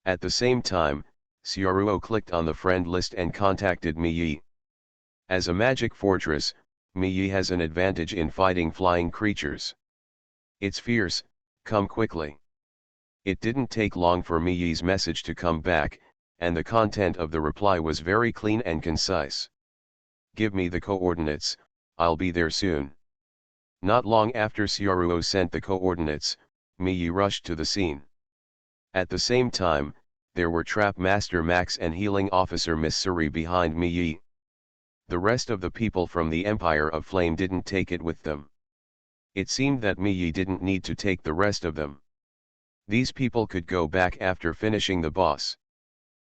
At the same time, Xiaoruo clicked on the friend list and contacted Miyi. As a magic fortress, Miyi has an advantage in fighting flying creatures. It's fierce, come quickly. It didn't take long for Miyi's message to come back, and the content of the reply was very clean and concise. Give me the coordinates, I'll be there soon. Not long after Xiaoruo sent the coordinates, Miyi rushed to the scene. At the same time, there were Trap Master Max and Healing Officer Miss Suri behind Miyi. The rest of the people from the Empire of Flame didn't take it with them. It seemed that Miyi didn't need to take the rest of them. These people could go back after finishing the boss.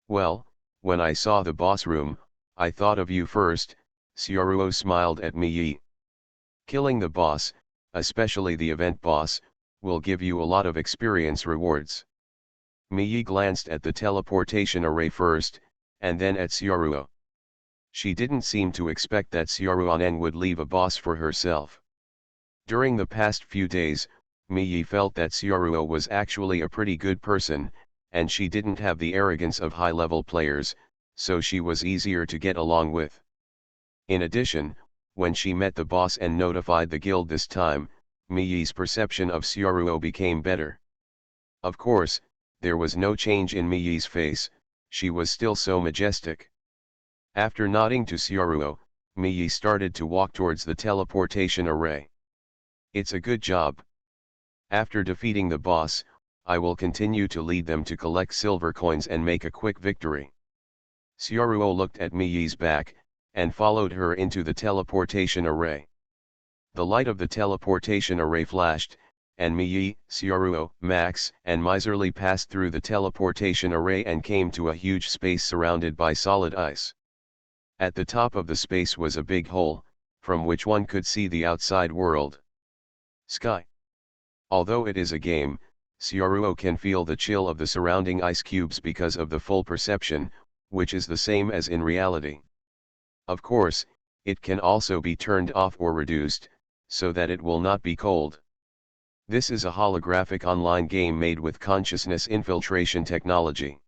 Well, when I saw the boss room, I thought of you first. Xiaoruo smiled at Miyi. Killing the boss, especially the event boss, will give you a lot of experience rewards. Miyi glanced at the teleportation array first, and then at Xiaoruo. She didn't seem to expect that Xiaoruonen would leave a boss for herself. During the past few days, Miyi felt that Xiaoruo was actually a pretty good person, and she didn't have the arrogance of high-level players, so she was easier to get along with. In addition, when she met the boss and notified the guild this time, Miyi's perception of Xiaoruo became better. Of course, there was no change in Miyi's face, she was still so majestic. After nodding to Xiaoruo, Miyi started to walk towards the teleportation array. It's a good job. After defeating the boss, I will continue to lead them to collect silver coins and make a quick victory. Xiaoruo looked at Miyi's back, and followed her into the teleportation array. The light of the teleportation array flashed, and Miyi, Sioruo, Max, and Miserly passed through the teleportation array and came to a huge space surrounded by solid ice. At the top of the space was a big hole, from which one could see the outside world. Sky. Although it is a game, Sioruo can feel the chill of the surrounding ice cubes because of the full perception, which is the same as in reality. Of course, it can also be turned off or reduced, so that it will not be cold. This is a holographic online game made with consciousness infiltration technology.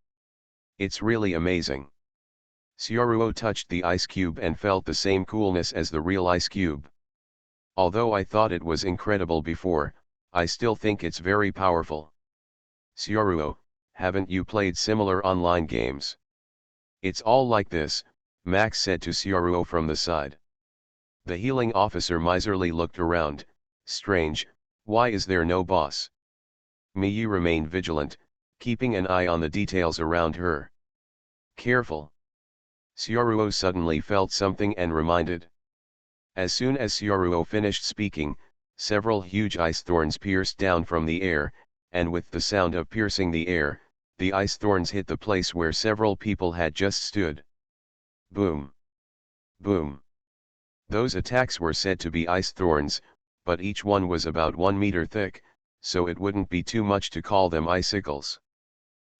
It's really amazing. Sioruo touched the ice cube and felt the same coolness as the real ice cube. Although I thought it was incredible before, I still think it's very powerful. Sioruo, haven't you played similar online games? It's all like this, Max said to Sioruo from the side. The healing officer miserly looked around. Strange, why is there no boss? Miyi remained vigilant, keeping an eye on the details around her. Careful. Sioruo suddenly felt something and reminded. As soon as Sioruo finished speaking, several huge ice thorns pierced down from the air, and with the sound of piercing the air, the ice thorns hit the place where several people had just stood. Boom! Boom! Those attacks were said to be ice thorns, but each one was about 1 meter thick, so it wouldn't be too much to call them icicles.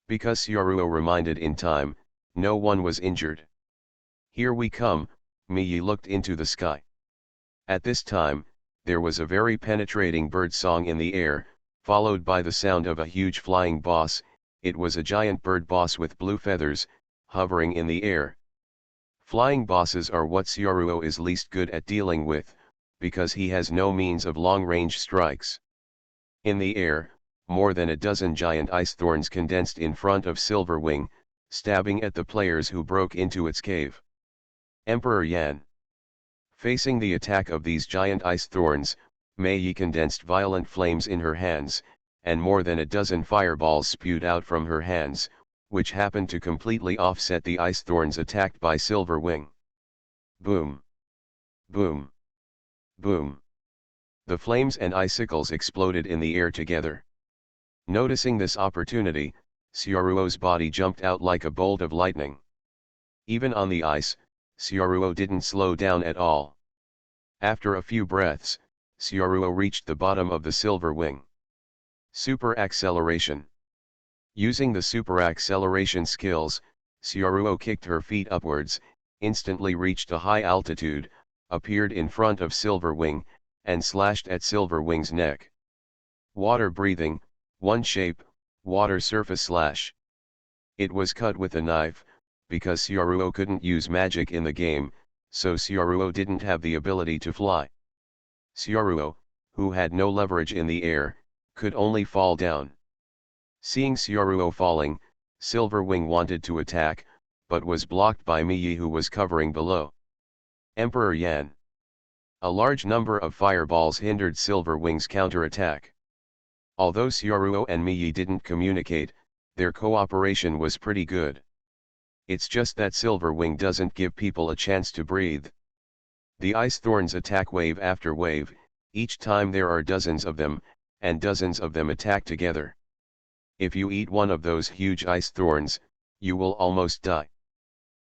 Because Sioruo reminded in time, no one was injured. Here we come, Miyi looked into the sky. At this time, there was a very penetrating bird song in the air, followed by the sound of a huge flying boss. It was a giant bird boss with blue feathers, hovering in the air. Flying bosses are what Sioruo is least good at dealing with, because he has no means of long-range strikes. In the air, more than a dozen giant ice thorns condensed in front of Silverwing, stabbing at the players who broke into its cave. Emperor Yan. Facing the attack of these giant ice thorns, Mei condensed violent flames in her hands, and more than a dozen fireballs spewed out from her hands, which happened to completely offset the ice thorns attacked by Silverwing. Boom! Boom! Boom! The flames and icicles exploded in the air together. Noticing this opportunity, Sioruo's body jumped out like a bolt of lightning. Even on the ice, Sioruo didn't slow down at all. After a few breaths, Sioruo reached the bottom of the Silverwing. Super acceleration. Using the super acceleration skills, Sioruo kicked her feet upwards, instantly reached a high altitude, appeared in front of Silverwing, and slashed at Silverwing's neck. Water breathing, one shape, water surface slash. It was cut with a knife, because Sioruo couldn't use magic in the game, so Sioruo didn't have the ability to fly. Sioruo, who had no leverage in the air, could only fall down. Seeing Sioruo falling, Silverwing wanted to attack, but was blocked by Miyi who was covering below. Emperor Yan. A large number of fireballs hindered Silverwing's counterattack. Although Sioruo and Miyi didn't communicate, their cooperation was pretty good. It's just that Silverwing doesn't give people a chance to breathe. The ice thorns attack wave after wave, each time there are dozens of them, and dozens of them attack together. If you eat one of those huge ice thorns, you will almost die.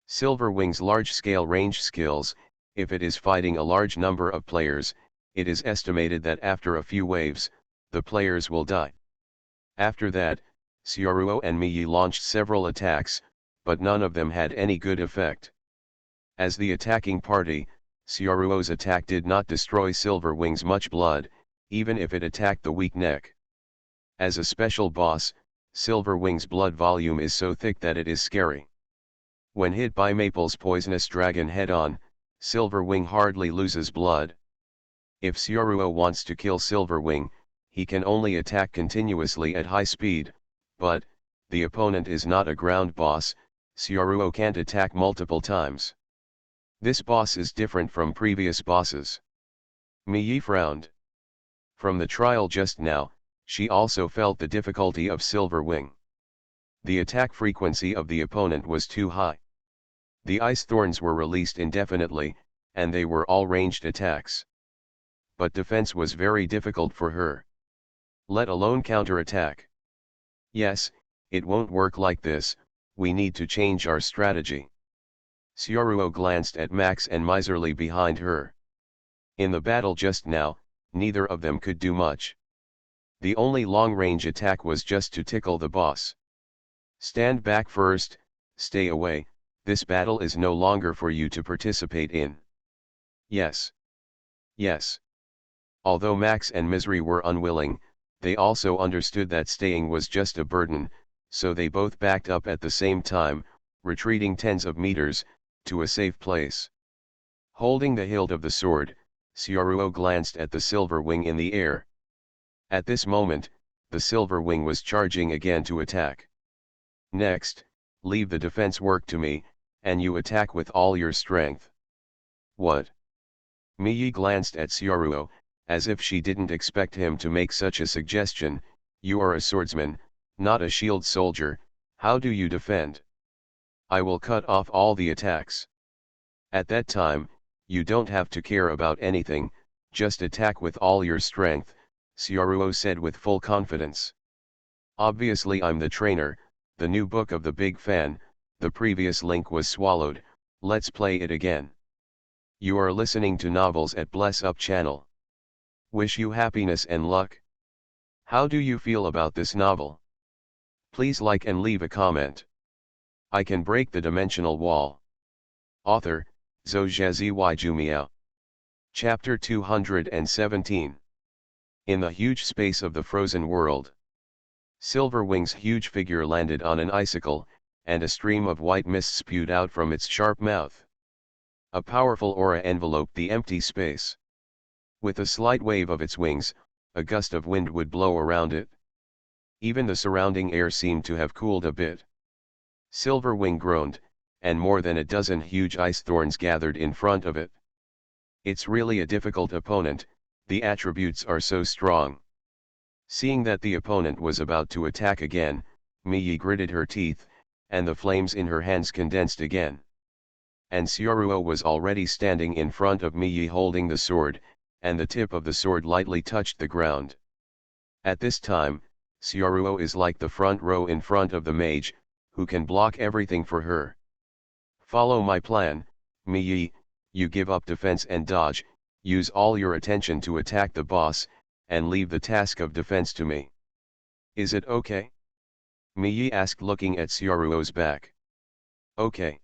Silverwing's large-scale range skills, if it is fighting a large number of players, it is estimated that after a few waves, the players will die. After that, Sioruo and Miyi launched several attacks, but none of them had any good effect. As the attacking party, Sioruo's attack did not destroy Silverwing's much blood, even if it attacked the weak neck. As a special boss, Silverwing's blood volume is so thick that it is scary. When hit by Maple's poisonous dragon head-on, Silverwing hardly loses blood. If Sioruo wants to kill Silverwing, he can only attack continuously at high speed, but, the opponent is not a ground boss, Sioruo can't attack multiple times. This boss is different from previous bosses. Miyi frowned. From the trial just now, she also felt the difficulty of Silverwing. The attack frequency of the opponent was too high. The ice thorns were released indefinitely, and they were all ranged attacks. But defense was very difficult for her. let alone counterattack. Yes, it won't work like this, we need to change our strategy. Sioruo glanced at Max and Miserly behind her. In the battle just now, neither of them could do much. The only long-range attack was just to tickle the boss. Stand back first, stay away, this battle is no longer for you to participate in. Yes. Yes. Although Max and Misery were unwilling, they also understood that staying was just a burden, so they both backed up at the same time, retreating tens of meters, to a safe place. Holding the hilt of the sword, Sioruo glanced at the silver wing in the air. At this moment, the silver wing was charging again to attack. Next, leave the defense work to me, and you attack with all your strength. What? Miyi glanced at Sioruo, as if she didn't expect him to make such a suggestion. You are a swordsman, not a shield soldier, how do you defend? I will cut off all the attacks. At that time, you don't have to care about anything, just attack with all your strength, Sioruo said with full confidence. Obviously I'm the trainer, the new book of the big fan, the previous link was swallowed, let's play it again. You are listening to novels at Bless Up channel. Wish you happiness and luck. How do you feel about this novel? Please like and leave a comment. I can break the dimensional wall. Author, Zhou Jumiao. Chapter 217. In the huge space of the frozen world. Silverwing's huge figure landed on an icicle, and a stream of white mist spewed out from its sharp mouth. A powerful aura enveloped the empty space. With a slight wave of its wings, a gust of wind would blow around it. Even the surrounding air seemed to have cooled a bit. Silverwing groaned, and more than a dozen huge ice thorns gathered in front of it. It's really a difficult opponent, the attributes are so strong. Seeing that the opponent was about to attack again, Miyi gritted her teeth, and the flames in her hands condensed again. And Sioruo was already standing in front of Miyi holding the sword, and the tip of the sword lightly touched the ground. At this time, Sioruo is like the front row in front of the mage, who can block everything for her. Follow my plan, Miyi, you give up defense and dodge, use all your attention to attack the boss, and leave the task of defense to me. Is it okay? Miyi asked looking at Sioruo's back. Okay.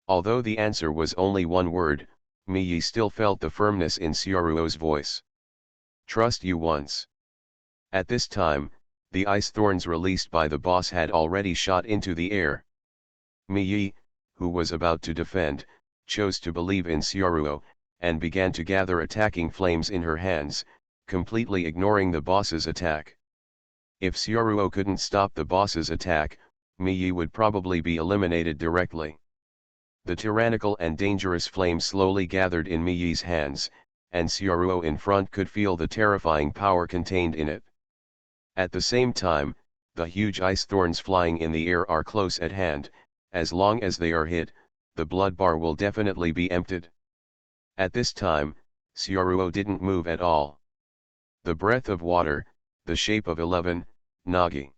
Although the answer was only one word, Miyi still felt the firmness in Sioruo's voice. Trust you once. At this time, the ice thorns released by the boss had already shot into the air. Miyi, who was about to defend, chose to believe in Sioruo, and began to gather attacking flames in her hands, completely ignoring the boss's attack. If Sioruo couldn't stop the boss's attack, Miyi would probably be eliminated directly. The tyrannical and dangerous flame slowly gathered in Miyi's hands, and Sioruo in front could feel the terrifying power contained in it. At the same time, the huge ice thorns flying in the air are close at hand, as long as they are hit, the blood bar will definitely be emptied. At this time, Sioruo didn't move at all. The breath of water, the shape of 11, Nagi.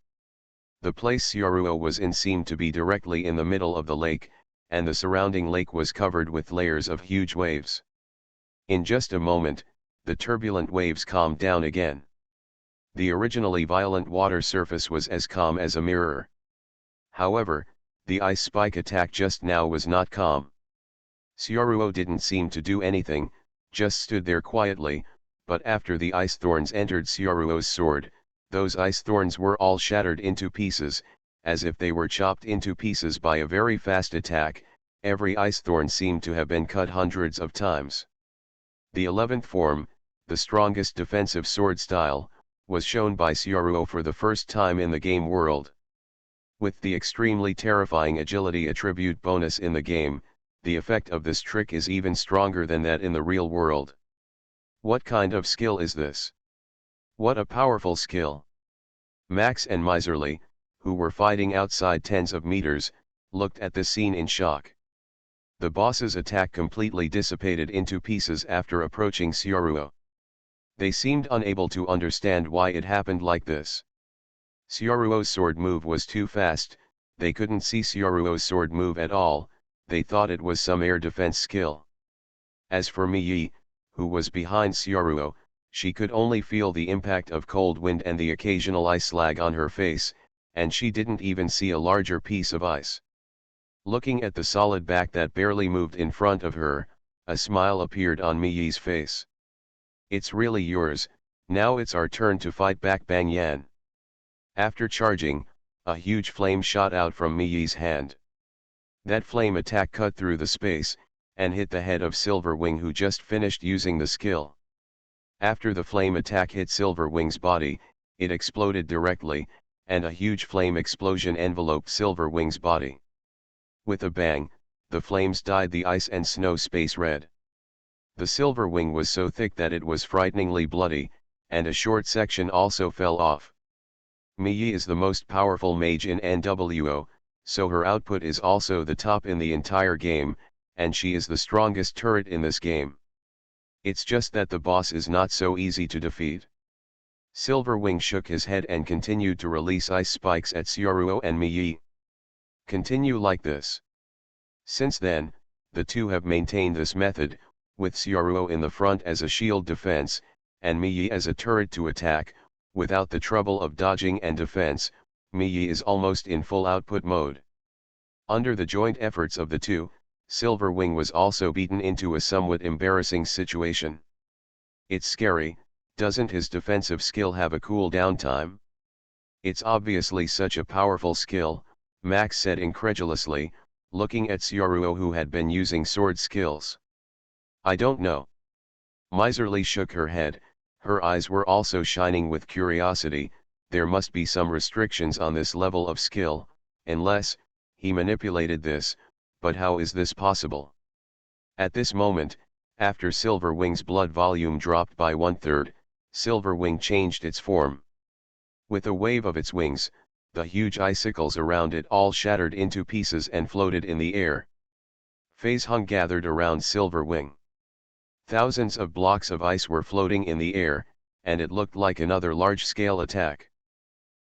The place Sioruo was in seemed to be directly in the middle of the lake, and the surrounding lake was covered with layers of huge waves. In just a moment, the turbulent waves calmed down again. The originally violent water surface was as calm as a mirror. However, the ice spike attack just now was not calm. Sioruo didn't seem to do anything, just stood there quietly, but after the ice thorns entered Sioruo's sword, those ice thorns were all shattered into pieces, as if they were chopped into pieces by a very fast attack. Every ice thorn seemed to have been cut hundreds of times. The 11th form, the strongest defensive sword style, was shown by Sioruo for the first time in the game world. With the extremely terrifying agility attribute bonus in the game, the effect of this trick is even stronger than that in the real world. What kind of skill is this? What a powerful skill! Max and Miserly, who were fighting outside tens of meters, looked at the scene in shock. The boss's attack completely dissipated into pieces after approaching Sioruo. They seemed unable to understand why it happened like this. Sioruo's sword move was too fast, they couldn't see Sioruo's sword move at all, they thought it was some air defense skill. As for Miyi, who was behind Sioruo, she could only feel the impact of cold wind and the occasional ice slag on her face, and she didn't even see a larger piece of ice. Looking at the solid back that barely moved in front of her, a smile appeared on Miyi's face. "It's really yours, now it's our turn to fight back." Bang Yan. After charging, a huge flame shot out from Miyi's hand. That flame attack cut through the space, and hit the head of Silverwing, who just finished using the skill. After the flame attack hit Silverwing's body, it exploded directly, and a huge flame explosion enveloped Silverwing's body. With a bang, the flames dyed the ice and snow space red. The Silverwing was so thick that it was frighteningly bloody, and a short section also fell off. Miyi is the most powerful mage in NWO, so her output is also the top in the entire game, and she is the strongest turret in this game. It's just that the boss is not so easy to defeat. Silverwing shook his head and continued to release ice spikes at Sioruo and Miyi. Continue like this. Since then, the two have maintained this method, with Sioruo in the front as a shield defense, and Miyi as a turret to attack. Without the trouble of dodging and defense, Miyi is almost in full output mode. Under the joint efforts of the two, Silverwing was also beaten into a somewhat embarrassing situation. It's scary, doesn't his defensive skill have a cooldown time? It's obviously such a powerful skill, Max said incredulously, looking at Sioruo, who had been using sword skills. I don't know. Miserly shook her head, her eyes were also shining with curiosity. There must be some restrictions on this level of skill, unless he manipulated this, but how is this possible? At this moment, after Silverwing's blood volume dropped by 1/3, Silverwing changed its form. With a wave of its wings, the huge icicles around it all shattered into pieces and floated in the air. Phase Hung gathered around Silverwing. Thousands of blocks of ice were floating in the air, and it looked like another large-scale attack.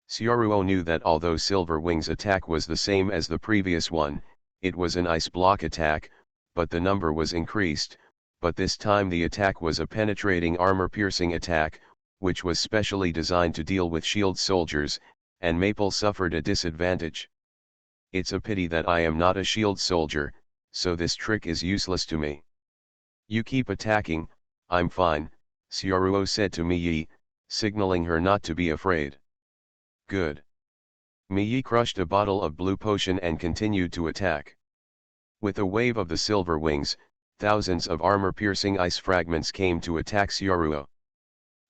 Sioruo knew that although Silverwing's attack was the same as the previous one, it was an ice block attack, but the number was increased, but this time the attack was a penetrating armor-piercing attack, which was specially designed to deal with shield soldiers, and Maple suffered a disadvantage. It's a pity that I am not a shield soldier, so this trick is useless to me. You keep attacking, I'm fine, Sioruo said to Miyi, signaling her not to be afraid. Good. Miyi crushed a bottle of blue potion and continued to attack. With a wave of the Silverwings, thousands of armor-piercing ice fragments came to attack Sioruo.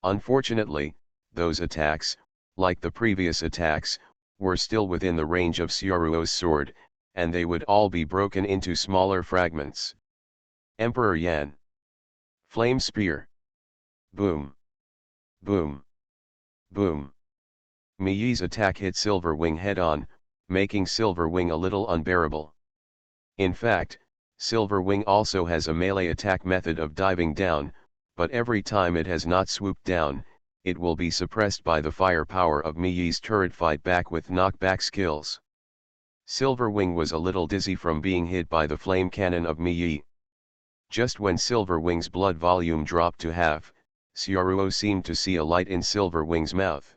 Unfortunately, those attacks, like the previous attacks, were still within the range of Sioruo's sword, and they would all be broken into smaller fragments. Emperor Yan. Flame Spear. Boom. Boom. Boom. Miyi's attack hit Silverwing head-on, making Silverwing a little unbearable. In fact, Silverwing also has a melee attack method of diving down, but every time it has not swooped down, it will be suppressed by the firepower of Miyi's turret fight back with knockback skills. Silverwing was a little dizzy from being hit by the flame cannon of Miyi. Just when Silverwing's blood volume dropped to half, Sioruo seemed to see a light in Silverwing's mouth.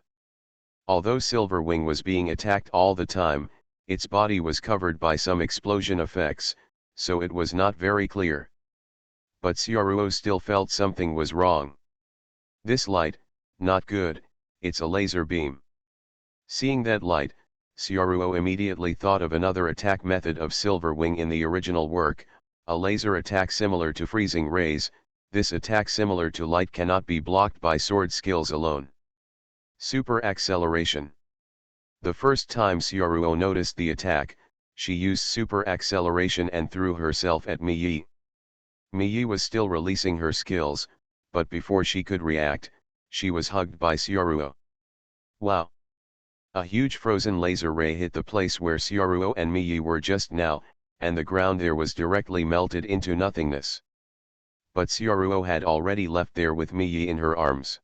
Although Silverwing was being attacked all the time, its body was covered by some explosion effects, so it was not very clear. But Sioruo still felt something was wrong. This light, not good, it's a laser beam. Seeing that light, Sioruo immediately thought of another attack method of Silverwing in the original work, a laser attack similar to freezing rays. This attack similar to light cannot be blocked by sword skills alone. Super acceleration. The first time Sioruo noticed the attack, she used super acceleration and threw herself at Miyi. Miyi was still releasing her skills, but before she could react, she was hugged by Sioruo. Wow! A huge frozen laser ray hit the place where Sioruo and Miyi were just now, and the ground there was directly melted into nothingness. but Xiaoruo had already left there with Miyi in her arms.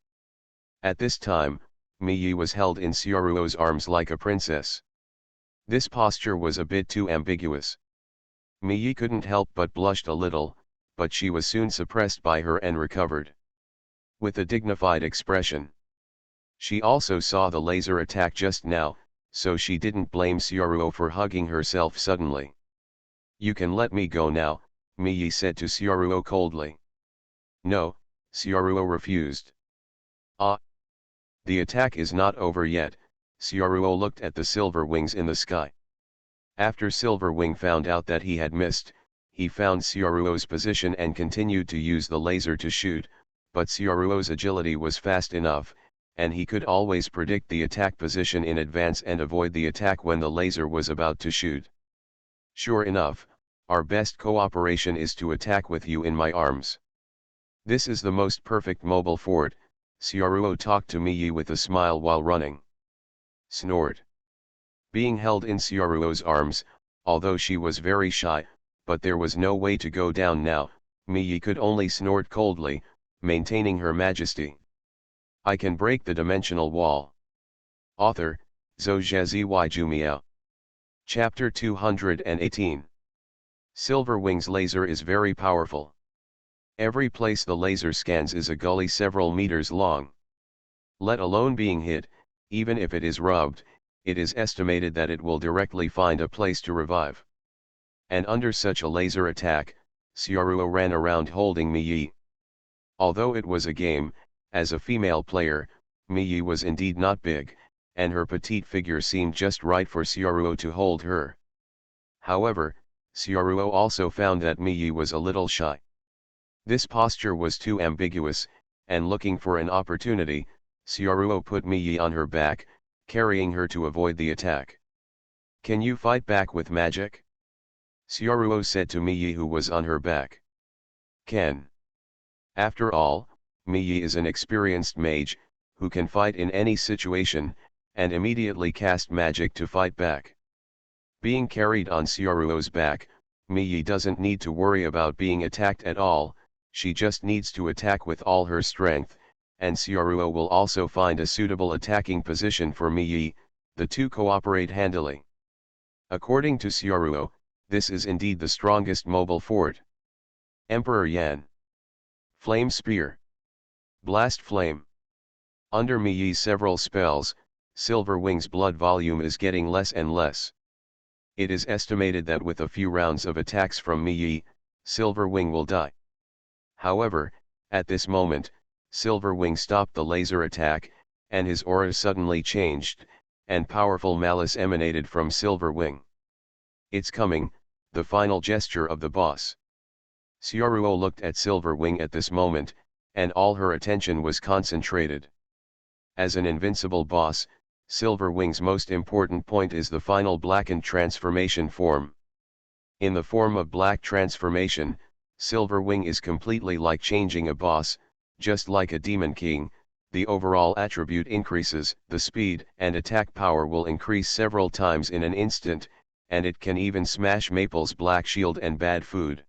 At this time, Miyi was held in Xiaoruo's arms like a princess. This posture was a bit too ambiguous. Miyi couldn't help but blushed a little, but she was soon suppressed by her and recovered with a dignified expression. She also saw the laser attack just now, so she didn't blame Xiaoruo for hugging herself suddenly. "You can let me go now," Miyi said to Xiaoruo coldly. "No," Xiaoruo refused. "Ah, the attack is not over yet." Xiaoruo looked at the silver wings in the sky. After Silverwing found out that he had missed, he found Xiaoruo's position and continued to use the laser to shoot, but Xiaoruo's agility was fast enough, and he could always predict the attack position in advance and avoid the attack when the laser was about to shoot. "Sure enough, our best cooperation is to attack with you in my arms. This is the most perfect mobile fort," Xiaoruo talked to Miyi with a smile while running. Snort. Being held in Xiaoruo's arms, although she was very shy, but there was no way to go down now, Miyi could only snort coldly, maintaining her majesty. "I can break the dimensional wall." Author, Zhou Jumiao. Chapter 218. Silverwing's laser is very powerful. Every place the laser scans is a gully several meters long. Let alone being hit, even if it is rubbed, it is estimated that it will directly find a place to revive. And under such a laser attack, Xiaoruo ran around holding Miyi. Although it was a game, as a female player, Miyi was indeed not big, and her petite figure seemed just right for Xiaoruo to hold her. However, Xiaoruo also found that Miyi was a little shy. This posture was too ambiguous, and looking for an opportunity, Xiaoruo put Miyi on her back, carrying her to avoid the attack. "Can you fight back with magic?" Xiaoruo said to Miyi, who was on her back. "Can." After all, Miyi is an experienced mage, who can fight in any situation, and immediately cast magic to fight back. Being carried on Xiaoruo's back, Miyi doesn't need to worry about being attacked at all, she just needs to attack with all her strength, and Xiaoruo will also find a suitable attacking position for Miyi, the two cooperate handily. According to Xiaoruo, this is indeed the strongest mobile fort. Emperor Yan. Flame Spear. Blast Flame. Under Miyi's several spells, Silverwing's blood volume is getting less and less. It is estimated that with a few rounds of attacks from Miyi, Silverwing will die. However, at this moment, Silverwing stopped the laser attack, and his aura suddenly changed, and powerful malice emanated from Silverwing. "It's coming," the final gesture of the boss. Xiaoruo looked at Silverwing at this moment, and all her attention was concentrated. As an invincible boss, Silverwing's most important point is the final blackened transformation form. In the form of black transformation, Silverwing is completely like changing a boss. Just like a demon king, the overall attribute increases, the speed and attack power will increase several times in an instant, and it can even smash Maple's black shield and bad food.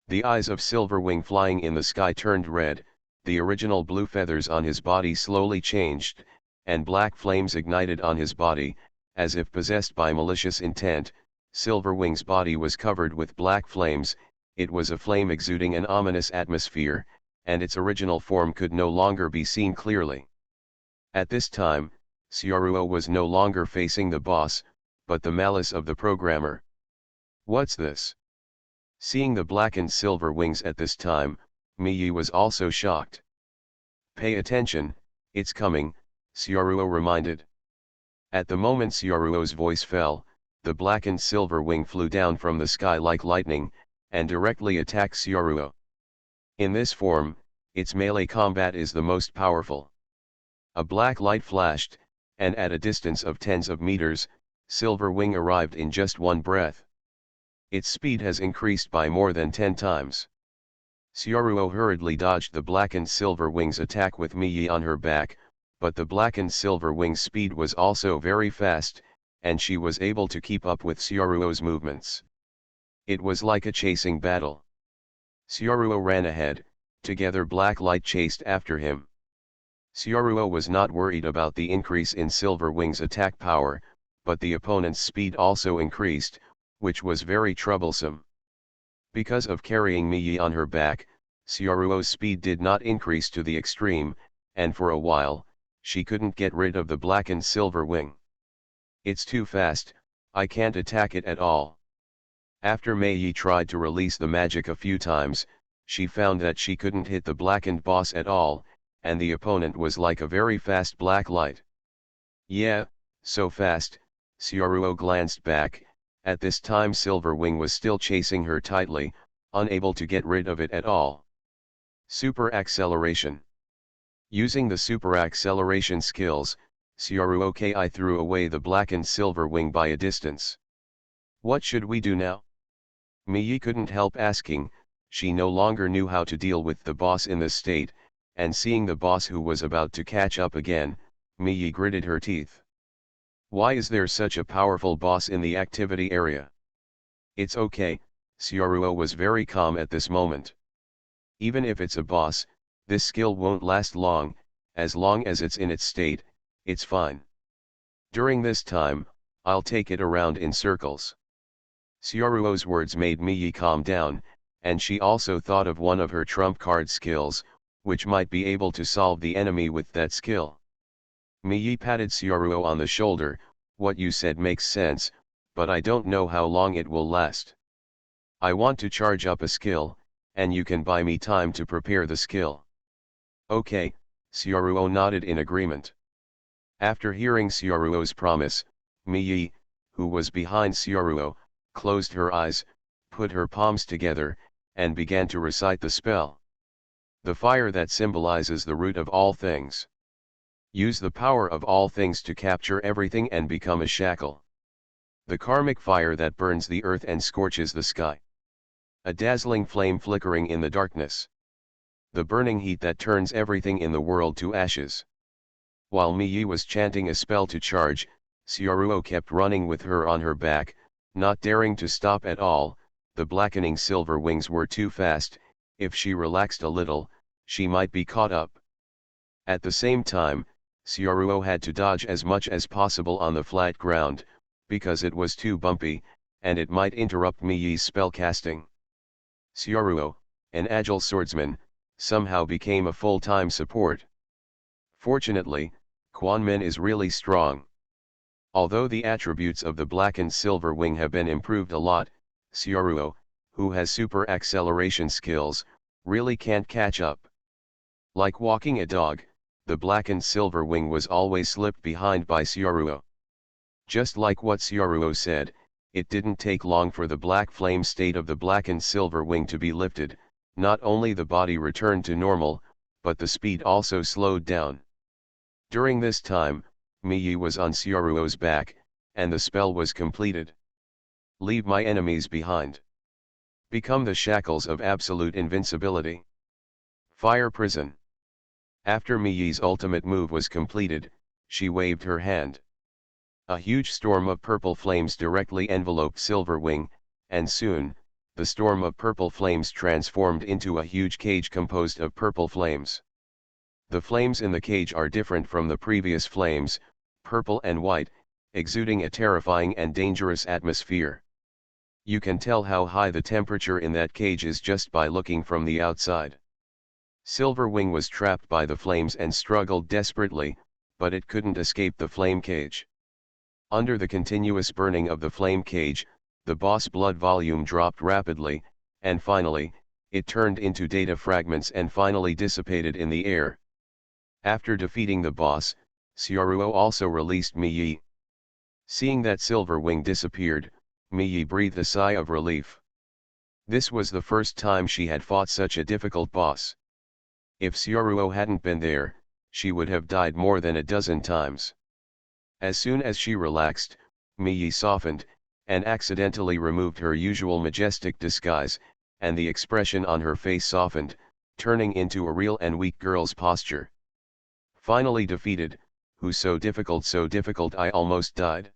The eyes of Silverwing flying in the sky turned red, the original blue feathers on his body slowly changed, and black flames ignited on his body, as if possessed by malicious intent. Silverwing's body was covered with black flames, it was a flame exuding an ominous atmosphere, and its original form could no longer be seen clearly. At this time, Xiaoruo was no longer facing the boss, but the malice of the programmer. "What's this?" Seeing the blackened silver wings at this time, Miyi was also shocked. "Pay attention, it's coming," Xiaoruo reminded. At the moment Xiaoruo's voice fell, the blackened silver wing flew down from the sky like lightning, and directly attacked Xiaoruo. In this form, its melee combat is the most powerful. A black light flashed, and at a distance of tens of meters, Silverwing arrived in just one breath. Its speed has increased by more than 10 times. Xiaoruo hurriedly dodged the blackened Silverwing's attack with Miyi on her back, but the blackened Silverwing's speed was also very fast, and she was able to keep up with Xiaoruo's movements. It was like a chasing battle. Sioruo ran ahead, together black light chased after him. Sioruo was not worried about the increase in Silver Wing's attack power, but the opponent's speed also increased, which was very troublesome. Because of carrying Miyi on her back, Sioruo's speed did not increase to the extreme, and for a while, she couldn't get rid of the blackened Silver Wing. It's too fast, I can't attack it at all. After Mei tried to release the magic a few times, she found that she couldn't hit the blackened boss at all, and the opponent was like a very fast black light. Yeah, so fast, Sioruo glanced back. At this time Silver Wing was still chasing her tightly, unable to get rid of it at all. Super Acceleration. Using the Super Acceleration skills, Sioruo Ki threw away the blackened Silver Wing by a distance. What should we do now? Miyi couldn't help asking. She no longer knew how to deal with the boss in this state, and seeing the boss who was about to catch up again, Miyi gritted her teeth. Why is there such a powerful boss in the activity area? It's okay, Sioruo was very calm at this moment. Even if it's a boss, this skill won't last long as it's in its state, it's fine. During this time, I'll take it around in circles. Sioruo's words made Miyi calm down, and she also thought of one of her trump card skills, which might be able to solve the enemy with that skill. Miyi patted Sioruo on the shoulder. What you said makes sense, but I don't know how long it will last. I want to charge up a skill, and you can buy me time to prepare the skill. Okay, Sioruo nodded in agreement. After hearing Sioruo's promise, Miyi, who was behind Sioruo, closed her eyes, put her palms together, and began to recite the spell. The fire that symbolizes the root of all things. Use the power of all things to capture everything and become a shackle. The karmic fire that burns the earth and scorches the sky. A dazzling flame flickering in the darkness. The burning heat that turns everything in the world to ashes. While Miyi was chanting a spell to charge, Sioruo kept running with her on her back, not daring to stop at all. The blackening silver wings were too fast. If she relaxed a little, she might be caught up. At the same time, Sioruo had to dodge as much as possible on the flat ground, because it was too bumpy, and it might interrupt Miyi's spellcasting. Sioruo, an agile swordsman, somehow became a full-time support. Fortunately, Quanmin is really strong. Although the attributes of the blackened silver wing have been improved a lot, Sioruo, who has super acceleration skills, really can't catch up. Like walking a dog, the blackened silver wing was always slipped behind by Sioruo. Just like what Sioruo said, it didn't take long for the black flame state of the blackened silver wing to be lifted. Not only the body returned to normal, but the speed also slowed down. During this time, Miyi was on Sioruo's back, and the spell was completed. Leave my enemies behind. Become the shackles of absolute invincibility. Fire prison. After Miyi's ultimate move was completed, she waved her hand. A huge storm of purple flames directly enveloped Silver Wing, and soon, the storm of purple flames transformed into a huge cage composed of purple flames. The flames in the cage are different from the previous flames, purple and white, exuding a terrifying and dangerous atmosphere. You can tell how high the temperature in that cage is just by looking from the outside. Silver Wing was trapped by the flames and struggled desperately, but it couldn't escape the flame cage. Under the continuous burning of the flame cage, the boss blood volume dropped rapidly, and finally, it turned into data fragments and finally dissipated in the air. After defeating the boss, Sioruo also released Miyi. Seeing that Silver Wing disappeared, Miyi breathed a sigh of relief. This was the first time she had fought such a difficult boss. If Sioruo hadn't been there, she would have died more than a dozen times. As soon as she relaxed, Miyi softened, and accidentally removed her usual majestic disguise, and the expression on her face softened, turning into a real and weak girl's posture. Finally defeated, so difficult I almost died.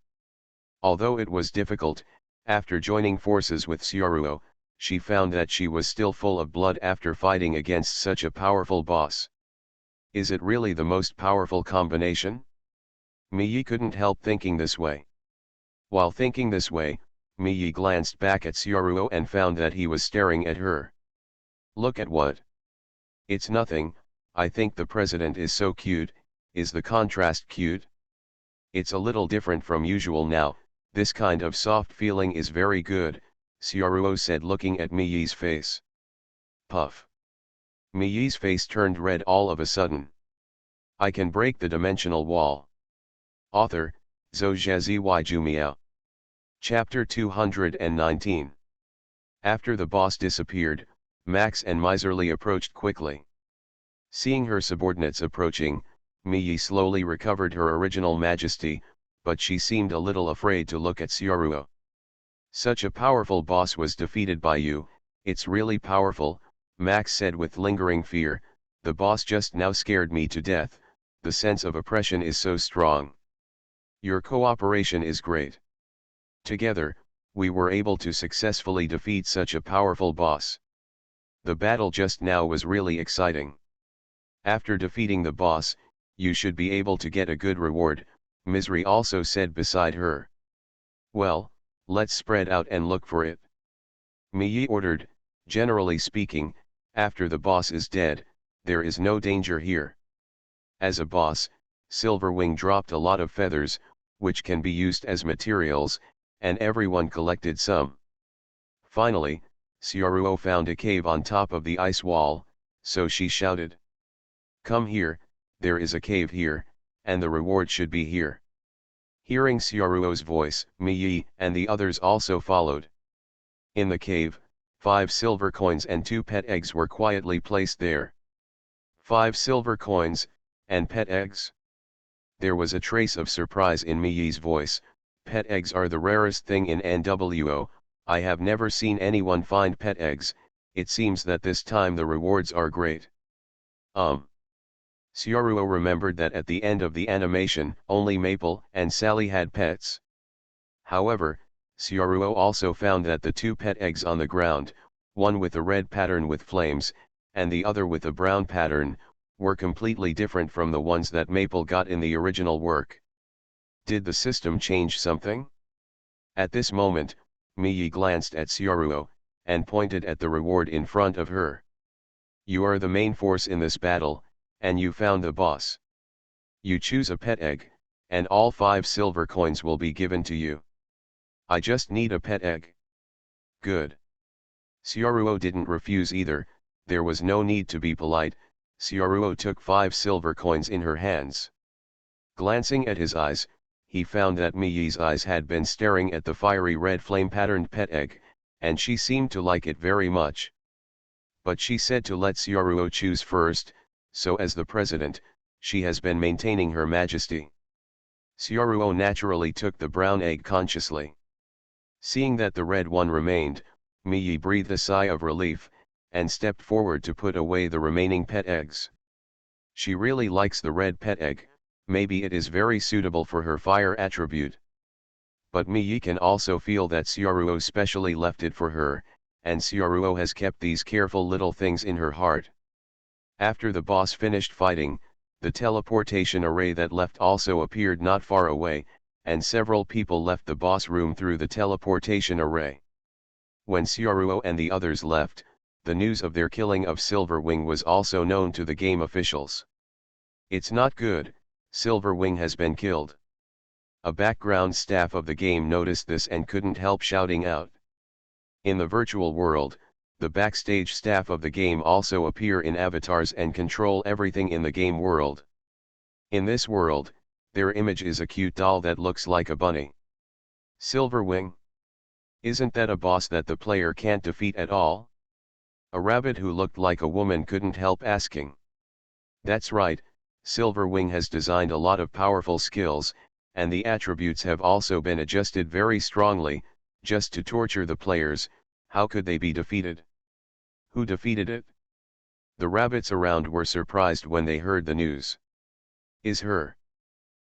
Although it was difficult, after joining forces with Sioruo, she found that she was still full of blood after fighting against such a powerful boss. Is it really the most powerful combination? Miyi couldn't help thinking this way. While thinking this way, Miyi glanced back at Xiaoruo and found that he was staring at her. Look at what? It's nothing, I think the president is so cute. Is the contrast cute? It's a little different from usual now, this kind of soft feeling is very good, Xiaoruo said looking at Miyi's face. Puff. Miyi's face turned red all of a sudden. I can break the dimensional wall. Author, Zhou Zhumiao. Chapter 219. After the boss disappeared, Max and Miserly approached quickly. Seeing her subordinates approaching, Miyi slowly recovered her original majesty, but she seemed a little afraid to look at Xiaoruo. Such a powerful boss was defeated by you, it's really powerful, Max said with lingering fear, the boss just now scared me to death, the sense of oppression is so strong. Your cooperation is great. Together, we were able to successfully defeat such a powerful boss. The battle just now was really exciting. After defeating the boss, you should be able to get a good reward, Misery also said beside her. Well, let's spread out and look for it. Miyi ordered, generally speaking, after the boss is dead, there is no danger here. As a boss, Silverwing dropped a lot of feathers, which can be used as materials, and everyone collected some. Finally, Xiaoruo found a cave on top of the ice wall, so she shouted. Come here, there is a cave here, and the reward should be here. Hearing Xiaoruo's voice, Miyi and the others also followed. In the cave, 5 silver coins and 2 pet eggs were quietly placed there. 5 silver coins, and pet eggs? There was a trace of surprise in Miyi's voice. Pet eggs are the rarest thing in NWO, I have never seen anyone find pet eggs, it seems that this time the rewards are great. Xiaoruo remembered that at the end of the animation, only Maple and Sally had pets. However, Xiaoruo also found that the 2 pet eggs on the ground, one with a red pattern with flames, and the other with a brown pattern, were completely different from the ones that Maple got in the original work. Did the system change something? At this moment, Miyi glanced at Xiaoruo, and pointed at the reward in front of her. You are the main force in this battle, and you found the boss. You choose a pet egg, and all 5 silver coins will be given to you. I just need a pet egg. Good. Xiaoruo didn't refuse either, there was no need to be polite, Xiaoruo took 5 silver coins in her hands. Glancing at his eyes, he found that Miyi's eyes had been staring at the fiery red flame-patterned pet egg, and she seemed to like it very much. But she said to let Xiaoruo choose first, so as the president, she has been maintaining her majesty. Xiaoruo naturally took the brown egg consciously. Seeing that the red one remained, Miyi breathed a sigh of relief, and stepped forward to put away the remaining pet eggs. She really likes the red pet egg, maybe it is very suitable for her fire attribute. But Miyi can also feel that Xiaoruo specially left it for her, and Xiaoruo has kept these careful little things in her heart. After the boss finished fighting, the teleportation array that left also appeared not far away, and several people left the boss room through the teleportation array. When Xiaoruo and the others left, the news of their killing of Silverwing was also known to the game officials. It's not good, Silverwing has been killed. A background staff of the game noticed this and couldn't help shouting out. In the virtual world, the backstage staff of the game also appear in avatars and control everything in the game world. In this world, their image is a cute doll that looks like a bunny. Silverwing? Isn't that a boss that the player can't defeat at all? A rabbit who looked like a woman couldn't help asking. That's right, Silverwing has designed a lot of powerful skills, and the attributes have also been adjusted very strongly, just to torture the players. How could they be defeated? Who defeated it? The rabbits around were surprised when they heard the news. Is her.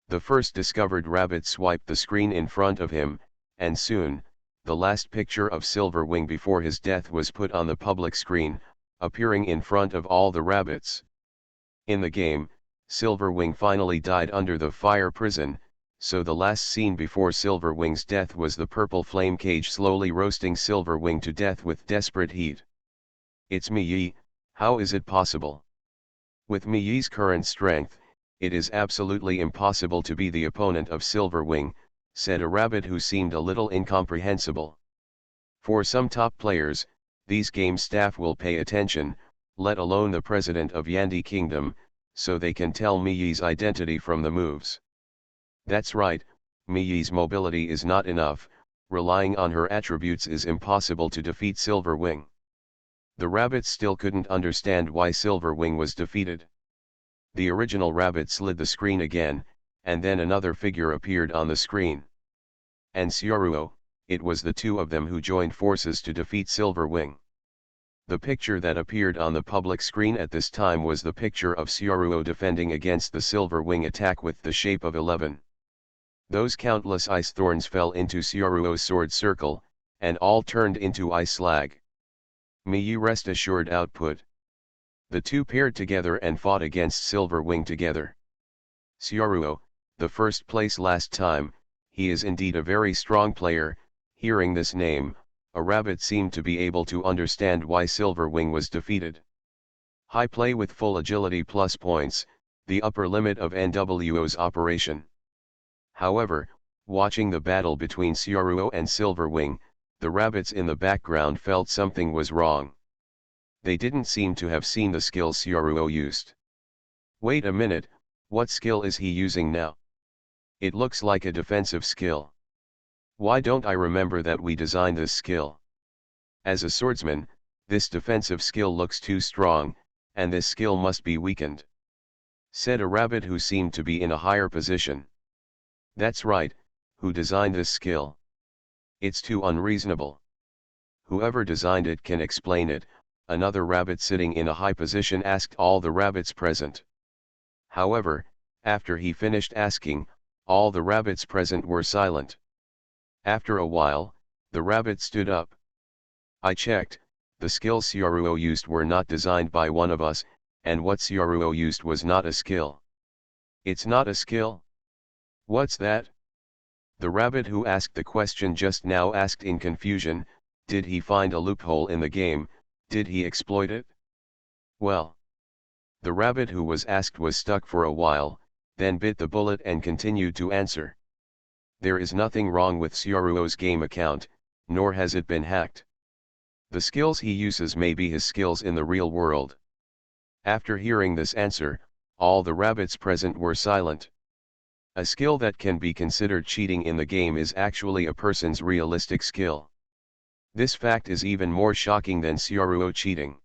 The first discovered rabbit swiped the screen in front of him, and soon, the last picture of Silverwing before his death was put on the public screen, appearing in front of all the rabbits. In the game, Silverwing finally died under the fire prison, so the last scene before Silverwing's death was the purple flame cage slowly roasting Silverwing to death with desperate heat. "It's me Yi, how is it possible? With me Yi's current strength, it is absolutely impossible to be the opponent of Silverwing," said a rabbit who seemed a little incomprehensible. For some top players, these game staff will pay attention, let alone the president of Yandi Kingdom, so they can tell Miyi's identity from the moves. That's right, Miyi's mobility is not enough, relying on her attributes is impossible to defeat Silverwing. The rabbits still couldn't understand why Silverwing was defeated. The original rabbit slid the screen again, and then another figure appeared on the screen. And Sioruo, it was the two of them who joined forces to defeat Silverwing. The picture that appeared on the public screen at this time was the picture of Sioruo defending against the Silverwing attack with the shape of 11. Those countless ice thorns fell into Sioruo's sword circle, and all turned into ice slag. Miyi rest assured output. The two paired together and fought against Silverwing together. Sioruo, the first place last time, he is indeed a very strong player. Hearing this name, a rabbit seemed to be able to understand why Silverwing was defeated. High play with full agility plus points, the upper limit of NWO's operation. However, watching the battle between Sioruo and Silverwing, the rabbits in the background felt something was wrong. They didn't seem to have seen the skill Sioruo used. Wait a minute, what skill is he using now? It looks like a defensive skill. Why don't I remember that we designed this skill? As a swordsman, this defensive skill looks too strong, and this skill must be weakened," said a rabbit who seemed to be in a higher position. "That's right, who designed this skill? It's too unreasonable. Whoever designed it can explain it," another rabbit sitting in a high position asked all the rabbits present. However, after he finished asking, all the rabbits present were silent. After a while, the rabbit stood up. "I checked, the skills Sioruo used were not designed by one of us, and what Sioruo used was not a skill." "It's not a skill? What's that?" The rabbit who asked the question just now asked in confusion. Did he find a loophole in the game? Did he exploit it? Well, the rabbit who was asked was stuck for a while, then bit the bullet and continued to answer. "There is nothing wrong with Sioruo's game account, nor has it been hacked. The skills he uses may be his skills in the real world." After hearing this answer, all the rabbits present were silent. A skill that can be considered cheating in the game is actually a person's realistic skill. This fact is even more shocking than Sioruo cheating.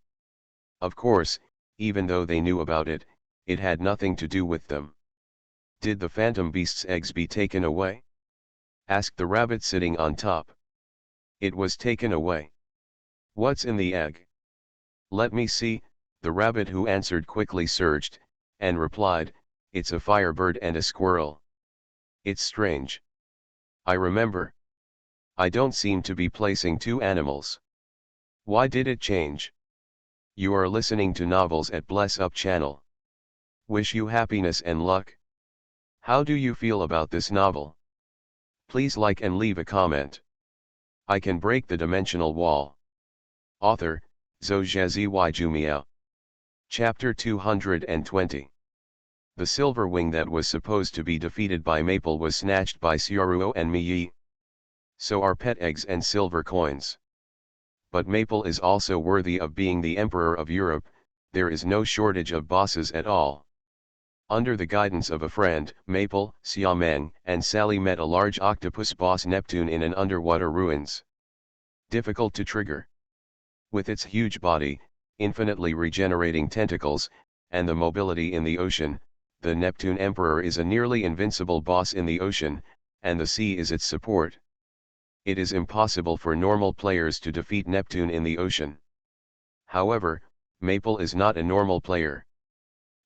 Of course, even though they knew about it, it had nothing to do with them. "Did the phantom beast's eggs be taken away?" asked the rabbit sitting on top. "It was taken away." "What's in the egg?" "Let me see," the rabbit who answered quickly searched, and replied, "It's a firebird and a squirrel." "It's strange. I remember. I don't seem to be placing two animals. Why did it change?" You are listening to Novels at Bless Up channel. Wish you happiness and luck. How do you feel about this novel? Please like and leave a comment. I can break the dimensional wall. Author, Zhou Jumiao. Chapter 220. The Silverwing that was supposed to be defeated by Maple was snatched by Sioruo and Miyi. So are pet eggs and silver coins. But Maple is also worthy of being the Emperor of Europe. There is no shortage of bosses at all. Under the guidance of a friend, Maple, Xiameng, and Sally met a large octopus boss Neptune in an underwater ruins. Difficult to trigger. With its huge body, infinitely regenerating tentacles, and the mobility in the ocean, the Neptune Emperor is a nearly invincible boss in the ocean, and the sea is its support. It is impossible for normal players to defeat Neptune in the ocean. However, Maple is not a normal player.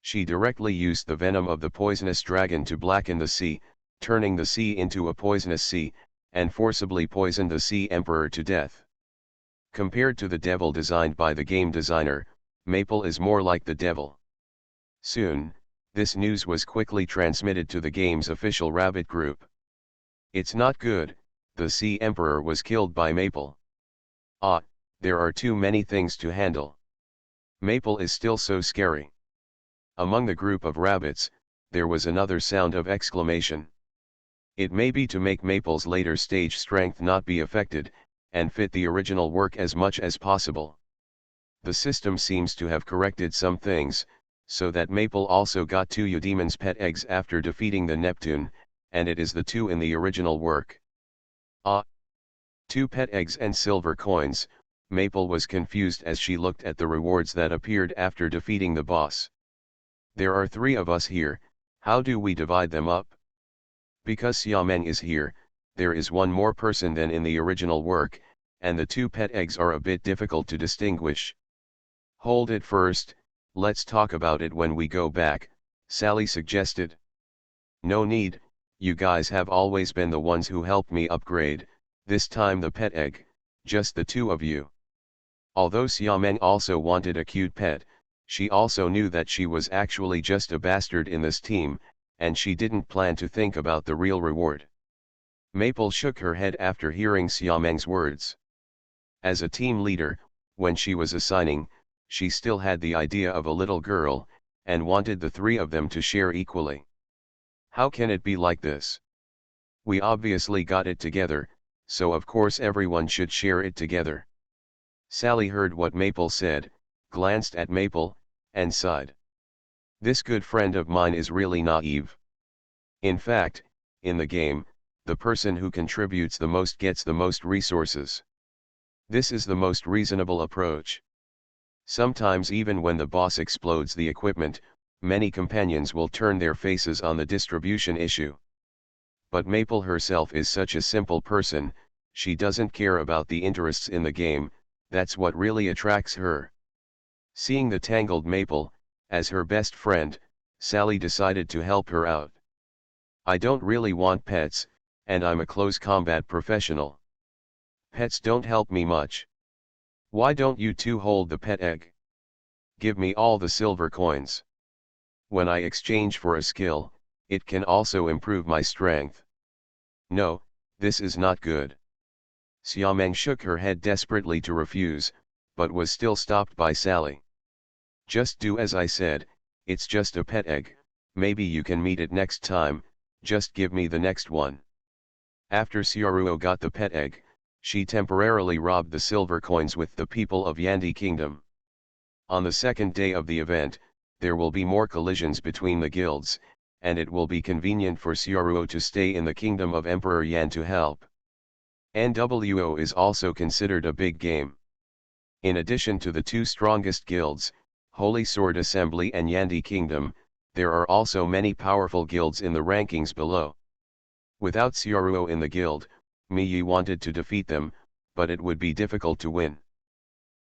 She directly used the venom of the poisonous dragon to blacken the sea, turning the sea into a poisonous sea, and forcibly poisoned the Sea Emperor to death. Compared to the devil designed by the game designer, Maple is more like the devil. Soon, this news was quickly transmitted to the game's official Rabbit group. It's not good, the Sea Emperor was killed by Maple. Ah, there are too many things to handle. Maple is still so scary. Among the group of rabbits, there was another sound of exclamation. It may be to make Maple's later stage strength not be affected, and fit the original work as much as possible. The system seems to have corrected some things, so that Maple also got 2 Eudemon's pet eggs after defeating the Neptune, and it is the 2 in the original work. 2 pet eggs and silver coins. Maple was confused as she looked at the rewards that appeared after defeating the boss. There are 3 of us here, how do we divide them up? Because Xiameng is here, there is one more person than in the original work, and the 2 pet eggs are a bit difficult to distinguish. Hold it first, let's talk about it when we go back, Sally suggested. No need, you guys have always been the ones who helped me upgrade, this time the pet egg, just the 2 of you. Although Xiameng also wanted a cute pet, she also knew that she was actually just a bastard in this team, and she didn't plan to think about the real reward. Maple shook her head after hearing Xiameng's words. As a team leader, when she was assigning, she still had the idea of a little girl, and wanted the 3 of them to share equally. How can it be like this? We obviously got it together, so of course everyone should share it together. Sally heard what Maple said, glanced at Maple, and sighed. This good friend of mine is really naive. In fact, in the game, the person who contributes the most gets the most resources. This is the most reasonable approach. Sometimes even when the boss explodes the equipment, many companions will turn their faces on the distribution issue. But Maple herself is such a simple person, she doesn't care about the interests in the game, that's what really attracts her. Seeing the tangled Maple, as her best friend, Sally decided to help her out. I don't really want pets, and I'm a close combat professional. Pets don't help me much. Why don't you 2 hold the pet egg? Give me all the silver coins. When I exchange for a skill, it can also improve my strength. No, this is not good. Xiameng shook her head desperately to refuse, but was still stopped by Sally. Just do as I said, it's just a pet egg, maybe you can meet it next time, just give me the next one. After Xiaoruo got the pet egg, she temporarily robbed the silver coins with the people of Yandi Kingdom. On the second day of the event, there will be more collisions between the guilds, and it will be convenient for Xiaoruo to stay in the kingdom of Emperor Yan to help. NWO is also considered a big game. In addition to the 2 strongest guilds, Holy Sword Assembly and Yandi Kingdom, there are also many powerful guilds in the rankings below. Without Xiaoruo in the guild, Miyi wanted to defeat them, but it would be difficult to win.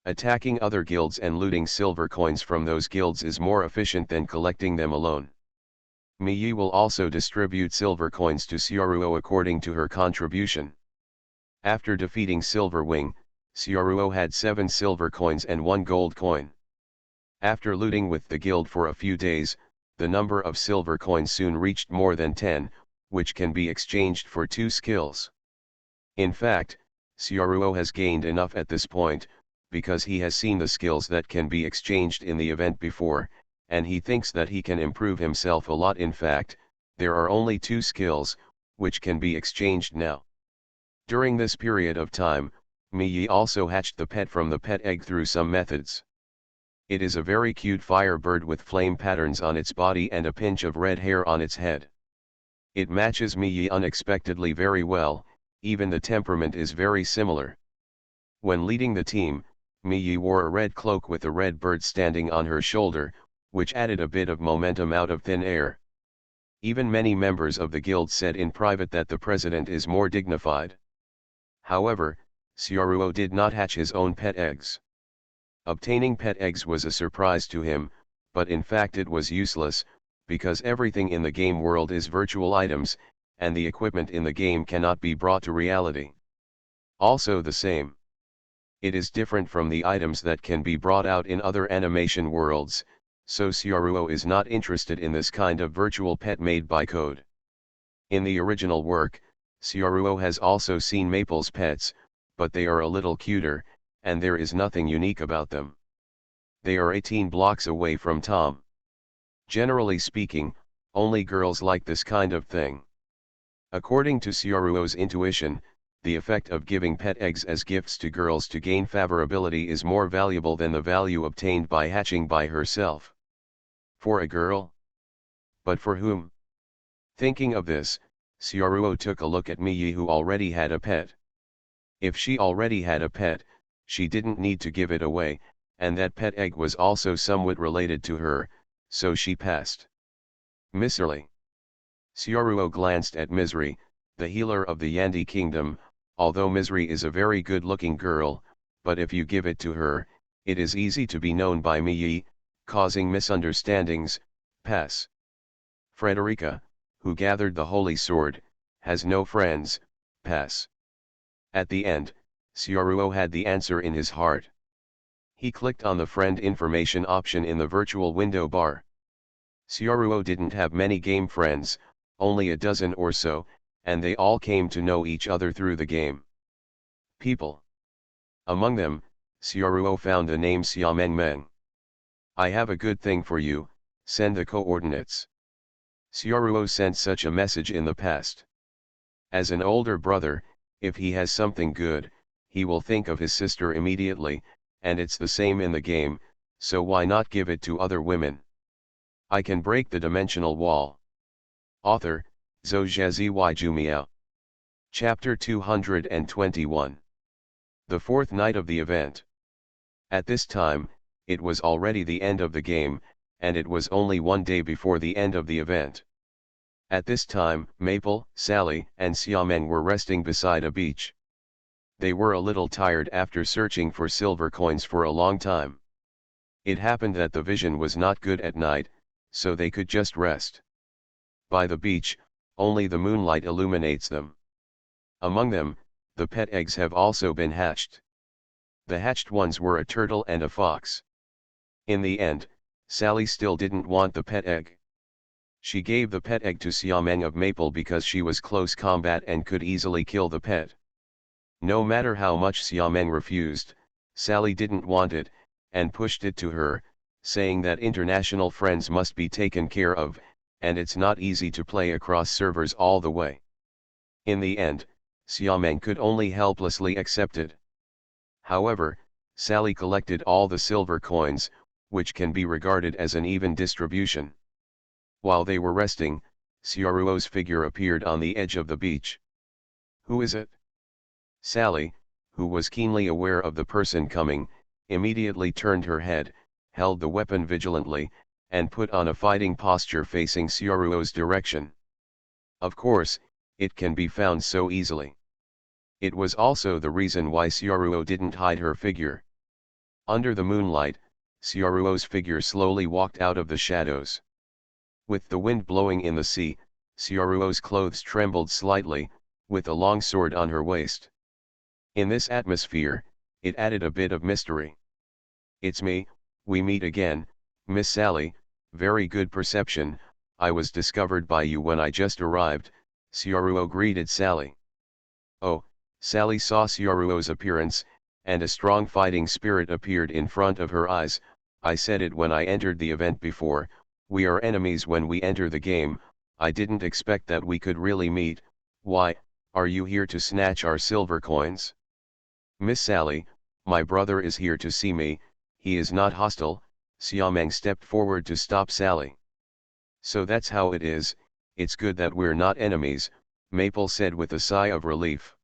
Attacking other guilds and looting silver coins from those guilds is more efficient than collecting them alone. Miyi will also distribute silver coins to Xiaoruo according to her contribution. After defeating Silverwing, Xiaoruo had 7 silver coins and 1 gold coin. After looting with the guild for a few days, the number of silver coins soon reached more than 10, which can be exchanged for 2 skills. In fact, Xiaoruo has gained enough at this point, because he has seen the skills that can be exchanged in the event before, and he thinks that he can improve himself a lot. In fact, there are only 2 skills, which can be exchanged now. During this period of time, Miyi also hatched the pet from the pet egg through some methods. It is a very cute firebird with flame patterns on its body and a pinch of red hair on its head. It matches Miyi unexpectedly very well, even the temperament is very similar. When leading the team, Miyi wore a red cloak with a red bird standing on her shoulder, which added a bit of momentum out of thin air. Even many members of the guild said in private that the president is more dignified. However, Xiaoruo did not hatch his own pet eggs. Obtaining pet eggs was a surprise to him, but in fact it was useless, because everything in the game world is virtual items, and the equipment in the game cannot be brought to reality. Also the same. It is different from the items that can be brought out in other animation worlds, so Syaruo is not interested in this kind of virtual pet made by code. In the original work, Syaruo has also seen Maple's pets, but they are a little cuter, and there is nothing unique about them. They are 18 blocks away from Tom. Generally speaking, only girls like this kind of thing. According to Syaruo's intuition, the effect of giving pet eggs as gifts to girls to gain favorability is more valuable than the value obtained by hatching by herself. For a girl? But for whom? Thinking of this, Syaruo took a look at Miyi, who already had a pet. If she already had a pet, she didn't need to give it away, and that pet egg was also somewhat related to her, so she passed. Miserly. Syaruo glanced at Misery, the healer of the Yandi kingdom. Although Misery is a very good-looking girl, but if you give it to her, it is easy to be known by Miyi, causing misunderstandings. Pass. Frederica, who gathered the holy sword, has no friends. Pass. At the end, Syaruo had the answer in his heart. He clicked on the friend information option in the virtual window bar. Syaruo didn't have many game friends, only a dozen or so, and they all came to know each other through the game. People. Among them, Syaruo found the name Xiameng. I have a good thing for you, send the coordinates. Syaruo sent such a message in the past. As an older brother, if he has something good, he will think of his sister immediately, and it's the same in the game, so why not give it to other women? I can break the dimensional wall. Author, Zhou Jumiao. Chapter 221. The fourth night of the event. At this time, it was already the end of the game, and it was only one day before the end of the event. At this time, Maple, Sally, and Xiameng were resting beside a beach. They were a little tired after searching for silver coins for a long time. It happened that the vision was not good at night, so they could just rest. By the beach, only the moonlight illuminates them. Among them, the pet eggs have also been hatched. The hatched ones were a turtle and a fox. In the end, Sally still didn't want the pet egg. She gave the pet egg to Xiameng of Maple because she was close combat and could easily kill the pet. No matter how much Xiameng refused, Sally didn't want it, and pushed it to her, saying that international friends must be taken care of, and it's not easy to play across servers all the way. In the end, Xiameng could only helplessly accept it. However, Sally collected all the silver coins, which can be regarded as an even distribution. While they were resting, Syaruo's figure appeared on the edge of the beach. Who is it? Sally, who was keenly aware of the person coming, immediately turned her head, held the weapon vigilantly, and put on a fighting posture facing Syaruo's direction. Of course, it can be found so easily. It was also the reason why Syaruo didn't hide her figure. Under the moonlight, Syaruo's figure slowly walked out of the shadows. With the wind blowing in the sea, Syaruo's clothes trembled slightly, with a long sword on her waist. In this atmosphere, it added a bit of mystery. It's me, we meet again, Miss Sally, very good perception, I was discovered by you when I just arrived, Syaruo greeted Sally. Oh, Sally saw Syaruo's appearance, and a strong fighting spirit appeared in front of her eyes. I said it when I entered the event before, we are enemies when we enter the game, I didn't expect that we could really meet. Why, are you here to snatch our silver coins? Miss Sally, my brother is here to see me, he is not hostile. Xiameng stepped forward to stop Sally. So that's how it is, it's good that we're not enemies, Maple said with a sigh of relief.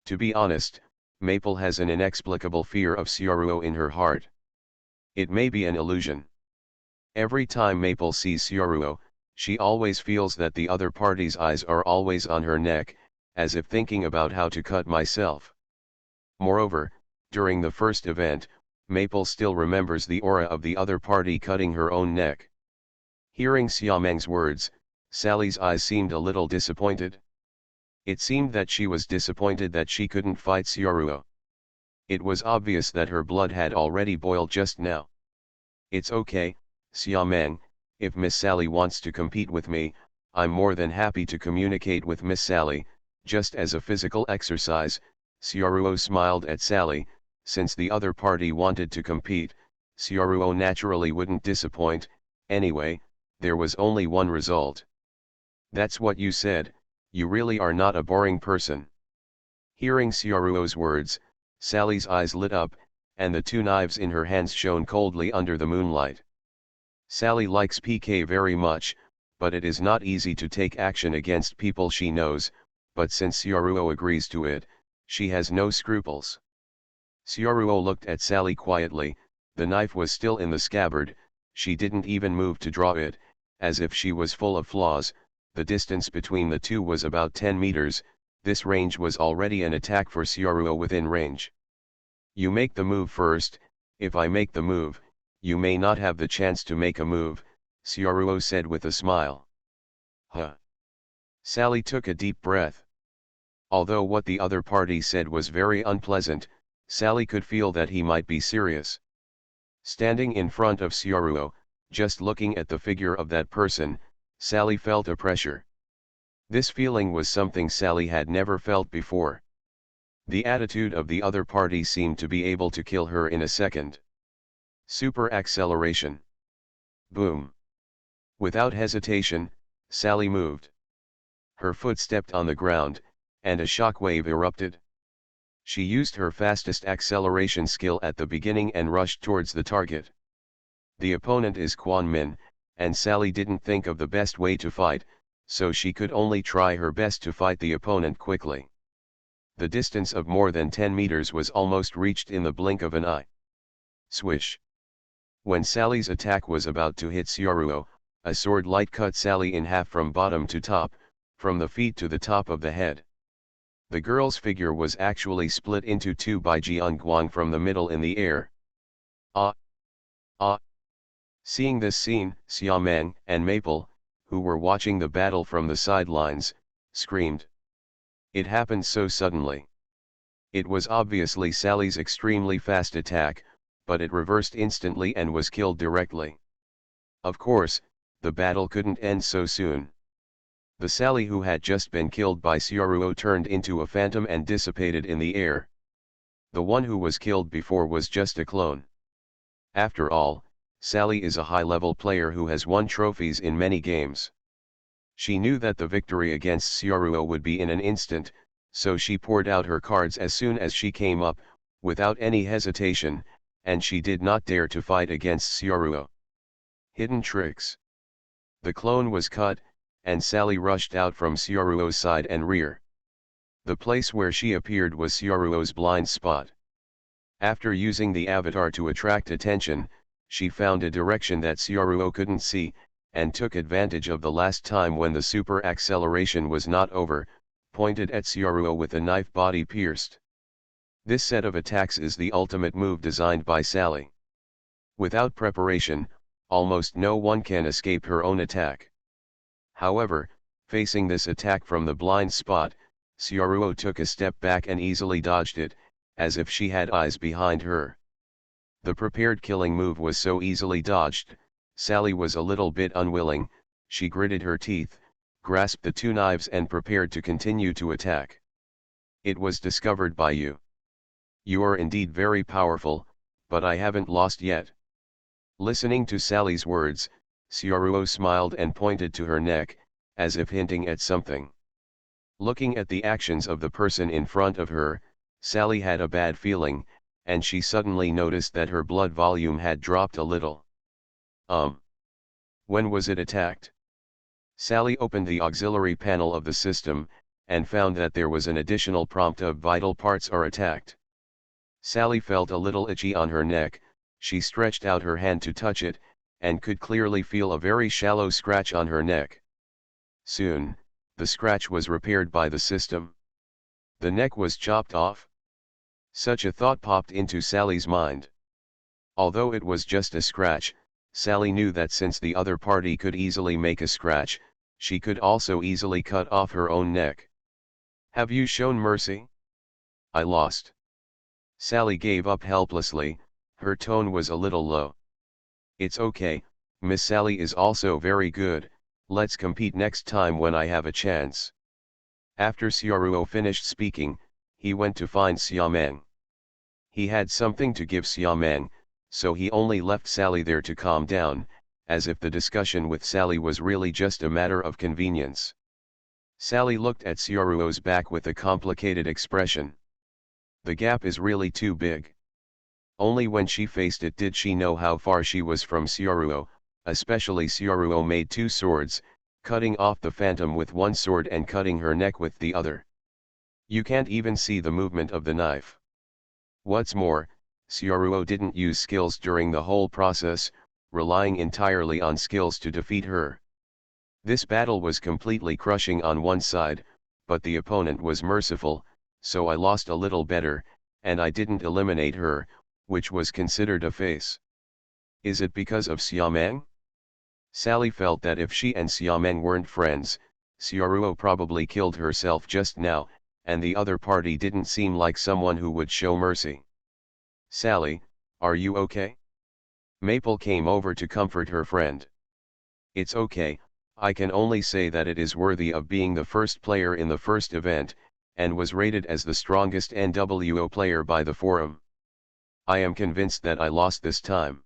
To be honest, Maple has an inexplicable fear of Syaruo in her heart. It may be an illusion. Every time Maple sees Syaruo, she always feels that the other party's eyes are always on her neck, as if thinking about how to cut myself. Moreover, during the first event, Maple still remembers the aura of the other party cutting her own neck. Hearing Xiameng's words, Sally's eyes seemed a little disappointed. It seemed that she was disappointed that she couldn't fight Xiaoruo. It was obvious that her blood had already boiled just now. It's okay, Xiameng, if Miss Sally wants to compete with me, I'm more than happy to communicate with Miss Sally, just as a physical exercise. Xiaoruo smiled at Sally. Since the other party wanted to compete, Xiaoruo naturally wouldn't disappoint. Anyway, there was only one result. That's what you said, you really are not a boring person. Hearing Xiaoruo's words, Sally's eyes lit up, and the two knives in her hands shone coldly under the moonlight. Sally likes PK very much, but it is not easy to take action against people she knows, but since Xiaoruo agrees to it, she has no scruples. Xiaoruo looked at Sally quietly. The knife was still in the scabbard. She didn't even move to draw it, as if she was full of flaws. The distance between the two was about 10 meters, this range was already an attack for Xiaoruo within range. You make the move first, if I make the move, you may not have the chance to make a move, Xiaoruo said with a smile. Huh. Sally took a deep breath. Although what the other party said was very unpleasant, Sally could feel that he might be serious. Standing in front of Xiaoruo, just looking at the figure of that person, Sally felt a pressure. This feeling was something Sally had never felt before. The attitude of the other party seemed to be able to kill her in a second. Super acceleration. Boom. Without hesitation, Sally moved. Her foot stepped on the ground, and a shockwave erupted. She used her fastest acceleration skill at the beginning and rushed towards the target. The opponent is Quan Min, and Sally didn't think of the best way to fight, so she could only try her best to fight the opponent quickly. The distance of more than 10 meters was almost reached in the blink of an eye. Swish. When Sally's attack was about to hit Xiaoruo, a sword light cut Sally in half from bottom to top, from the feet to the top of the head. The girl's figure was actually split into two by Jianguang from the middle in the air. Ah! Ah! Seeing this scene, Xiameng and Maple, who were watching the battle from the sidelines, screamed. It happened so suddenly. It was obviously Sally's extremely fast attack, but it reversed instantly and was killed directly. Of course, the battle couldn't end so soon. The Sally who had just been killed by Xiaoruo turned into a phantom and dissipated in the air. The one who was killed before was just a clone. After all, Sally is a high-level player who has won trophies in many games. She knew that the victory against Xiaoruo would be in an instant, so she poured out her cards as soon as she came up, without any hesitation, and she did not dare to fight against Xiaoruo. Hidden tricks. The clone was cut, and Sally rushed out from Xiaoruo's side and rear. The place where she appeared was Xiaoruo's blind spot. After using the avatar to attract attention, she found a direction that Xiaoruo couldn't see, and took advantage of the last time when the super acceleration was not over, pointed at Xiaoruo with a knife body pierced. This set of attacks is the ultimate move designed by Sally. Without preparation, almost no one can escape her own attack. However, facing this attack from the blind spot, Xiaoruo took a step back and easily dodged it, as if she had eyes behind her. The prepared killing move was so easily dodged, Sally was a little bit unwilling. She gritted her teeth, grasped the two knives and prepared to continue to attack. It was discovered by you. You are indeed very powerful, but I haven't lost yet. Listening to Sally's words, Xiaoruo smiled and pointed to her neck, as if hinting at something. Looking at the actions of the person in front of her, Sally had a bad feeling, and she suddenly noticed that her blood volume had dropped a little. When was it attacked? Sally opened the auxiliary panel of the system, and found that there was an additional prompt of vital parts are attacked. Sally felt a little itchy on her neck. She stretched out her hand to touch it, and could clearly feel a very shallow scratch on her neck. Soon, the scratch was repaired by the system. The neck was chopped off. Such a thought popped into Sally's mind. Although it was just a scratch, Sally knew that since the other party could easily make a scratch, She could also easily cut off her own neck. Have you shown mercy? I lost. Sally gave up helplessly, her tone was a little low. It's okay, Miss Sally is also very good, let's compete next time when I have a chance. After Xiaoruo finished speaking, he went to find Xiaomeng. He had something to give Xiaomeng, so he only left Sally there to calm down, as if the discussion with Sally was really just a matter of convenience. Sally looked at Xiaoruo's back with a complicated expression. The gap is really too big. Only when she faced it did she know how far she was from Xiaoruo, especially Xiaoruo made two swords, cutting off the phantom with one sword and cutting her neck with the other. You can't even see the movement of the knife. What's more, Xiaoruo didn't use skills during the whole process, relying entirely on skills to defeat her. This battle was completely crushing on one side, but the opponent was merciful, so I lost a little better, and I didn't eliminate her, which was considered a face. Is it because of Xiaomeng? Sally felt that if she and Xiaomeng weren't friends, Xiaoruo probably killed herself just now, and the other party didn't seem like someone who would show mercy. Sally, are you okay? Maple came over to comfort her friend. It's okay, I can only say that it is worthy of being the first player in the first event, and was rated as the strongest NWO player by the forum. I am convinced that I lost this time.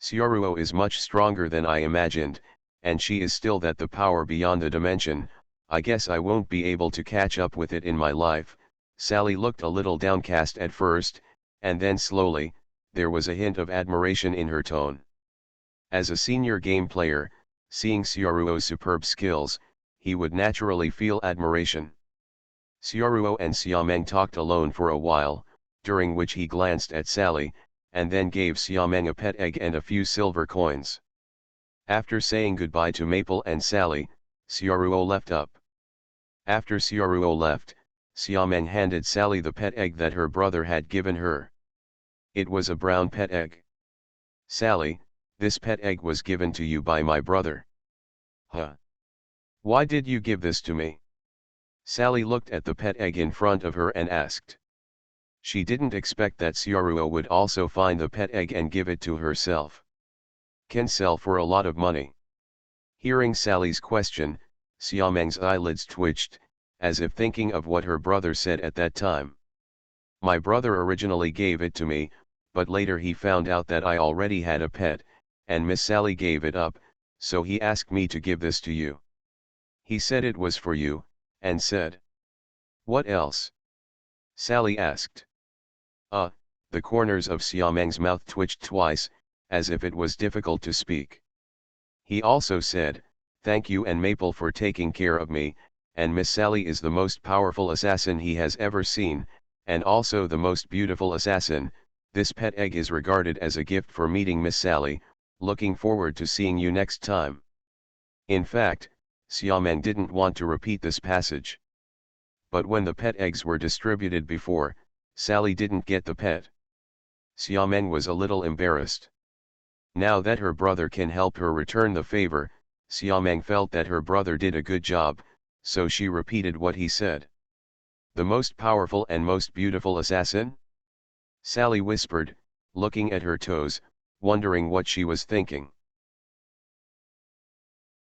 Xiaoruo is much stronger than I imagined, and she is still that the power beyond the dimension. I guess I won't be able to catch up with it in my life. Sally looked a little downcast at first, and then slowly, there was a hint of admiration in her tone. As a senior game player, seeing Xiaoruo's superb skills, he would naturally feel admiration. Xiaoruo and Xiaomeng talked alone for a while, during which he glanced at Sally, and then gave Xiaomeng a pet egg and a few silver coins. After saying goodbye to Maple and Sally, Xiaoruo left up. After Xiaoruo left, Xiaomeng handed Sally the pet egg that her brother had given her. It was a brown pet egg. Sally, this pet egg was given to you by my brother. Huh? Why did you give this to me? Sally looked at the pet egg in front of her and asked. She didn't expect that Xiaoruo would also find the pet egg and give it to herself. Can sell for a lot of money. Hearing Sally's question, Xiaomeng's eyelids twitched, as if thinking of what her brother said at that time. My brother originally gave it to me, but later he found out that I already had a pet, and Miss Sally gave it up, so he asked me to give this to you. He said it was for you, and said. What else? Sally asked. The corners of Xiaomeng's mouth twitched twice, as if it was difficult to speak. He also said, thank you and Maple for taking care of me, and Miss Sally is the most powerful assassin he has ever seen, and also the most beautiful assassin. This pet egg is regarded as a gift for meeting Miss Sally, looking forward to seeing you next time. In fact, Xiaomeng didn't want to repeat this passage. But when the pet eggs were distributed before, Sally didn't get the pet. Xiaomeng was a little embarrassed. Now that her brother can help her return the favor, Xiaomeng felt that her brother did a good job, so she repeated what he said. The most powerful and most beautiful assassin? Sally whispered, looking at her toes, wondering what she was thinking.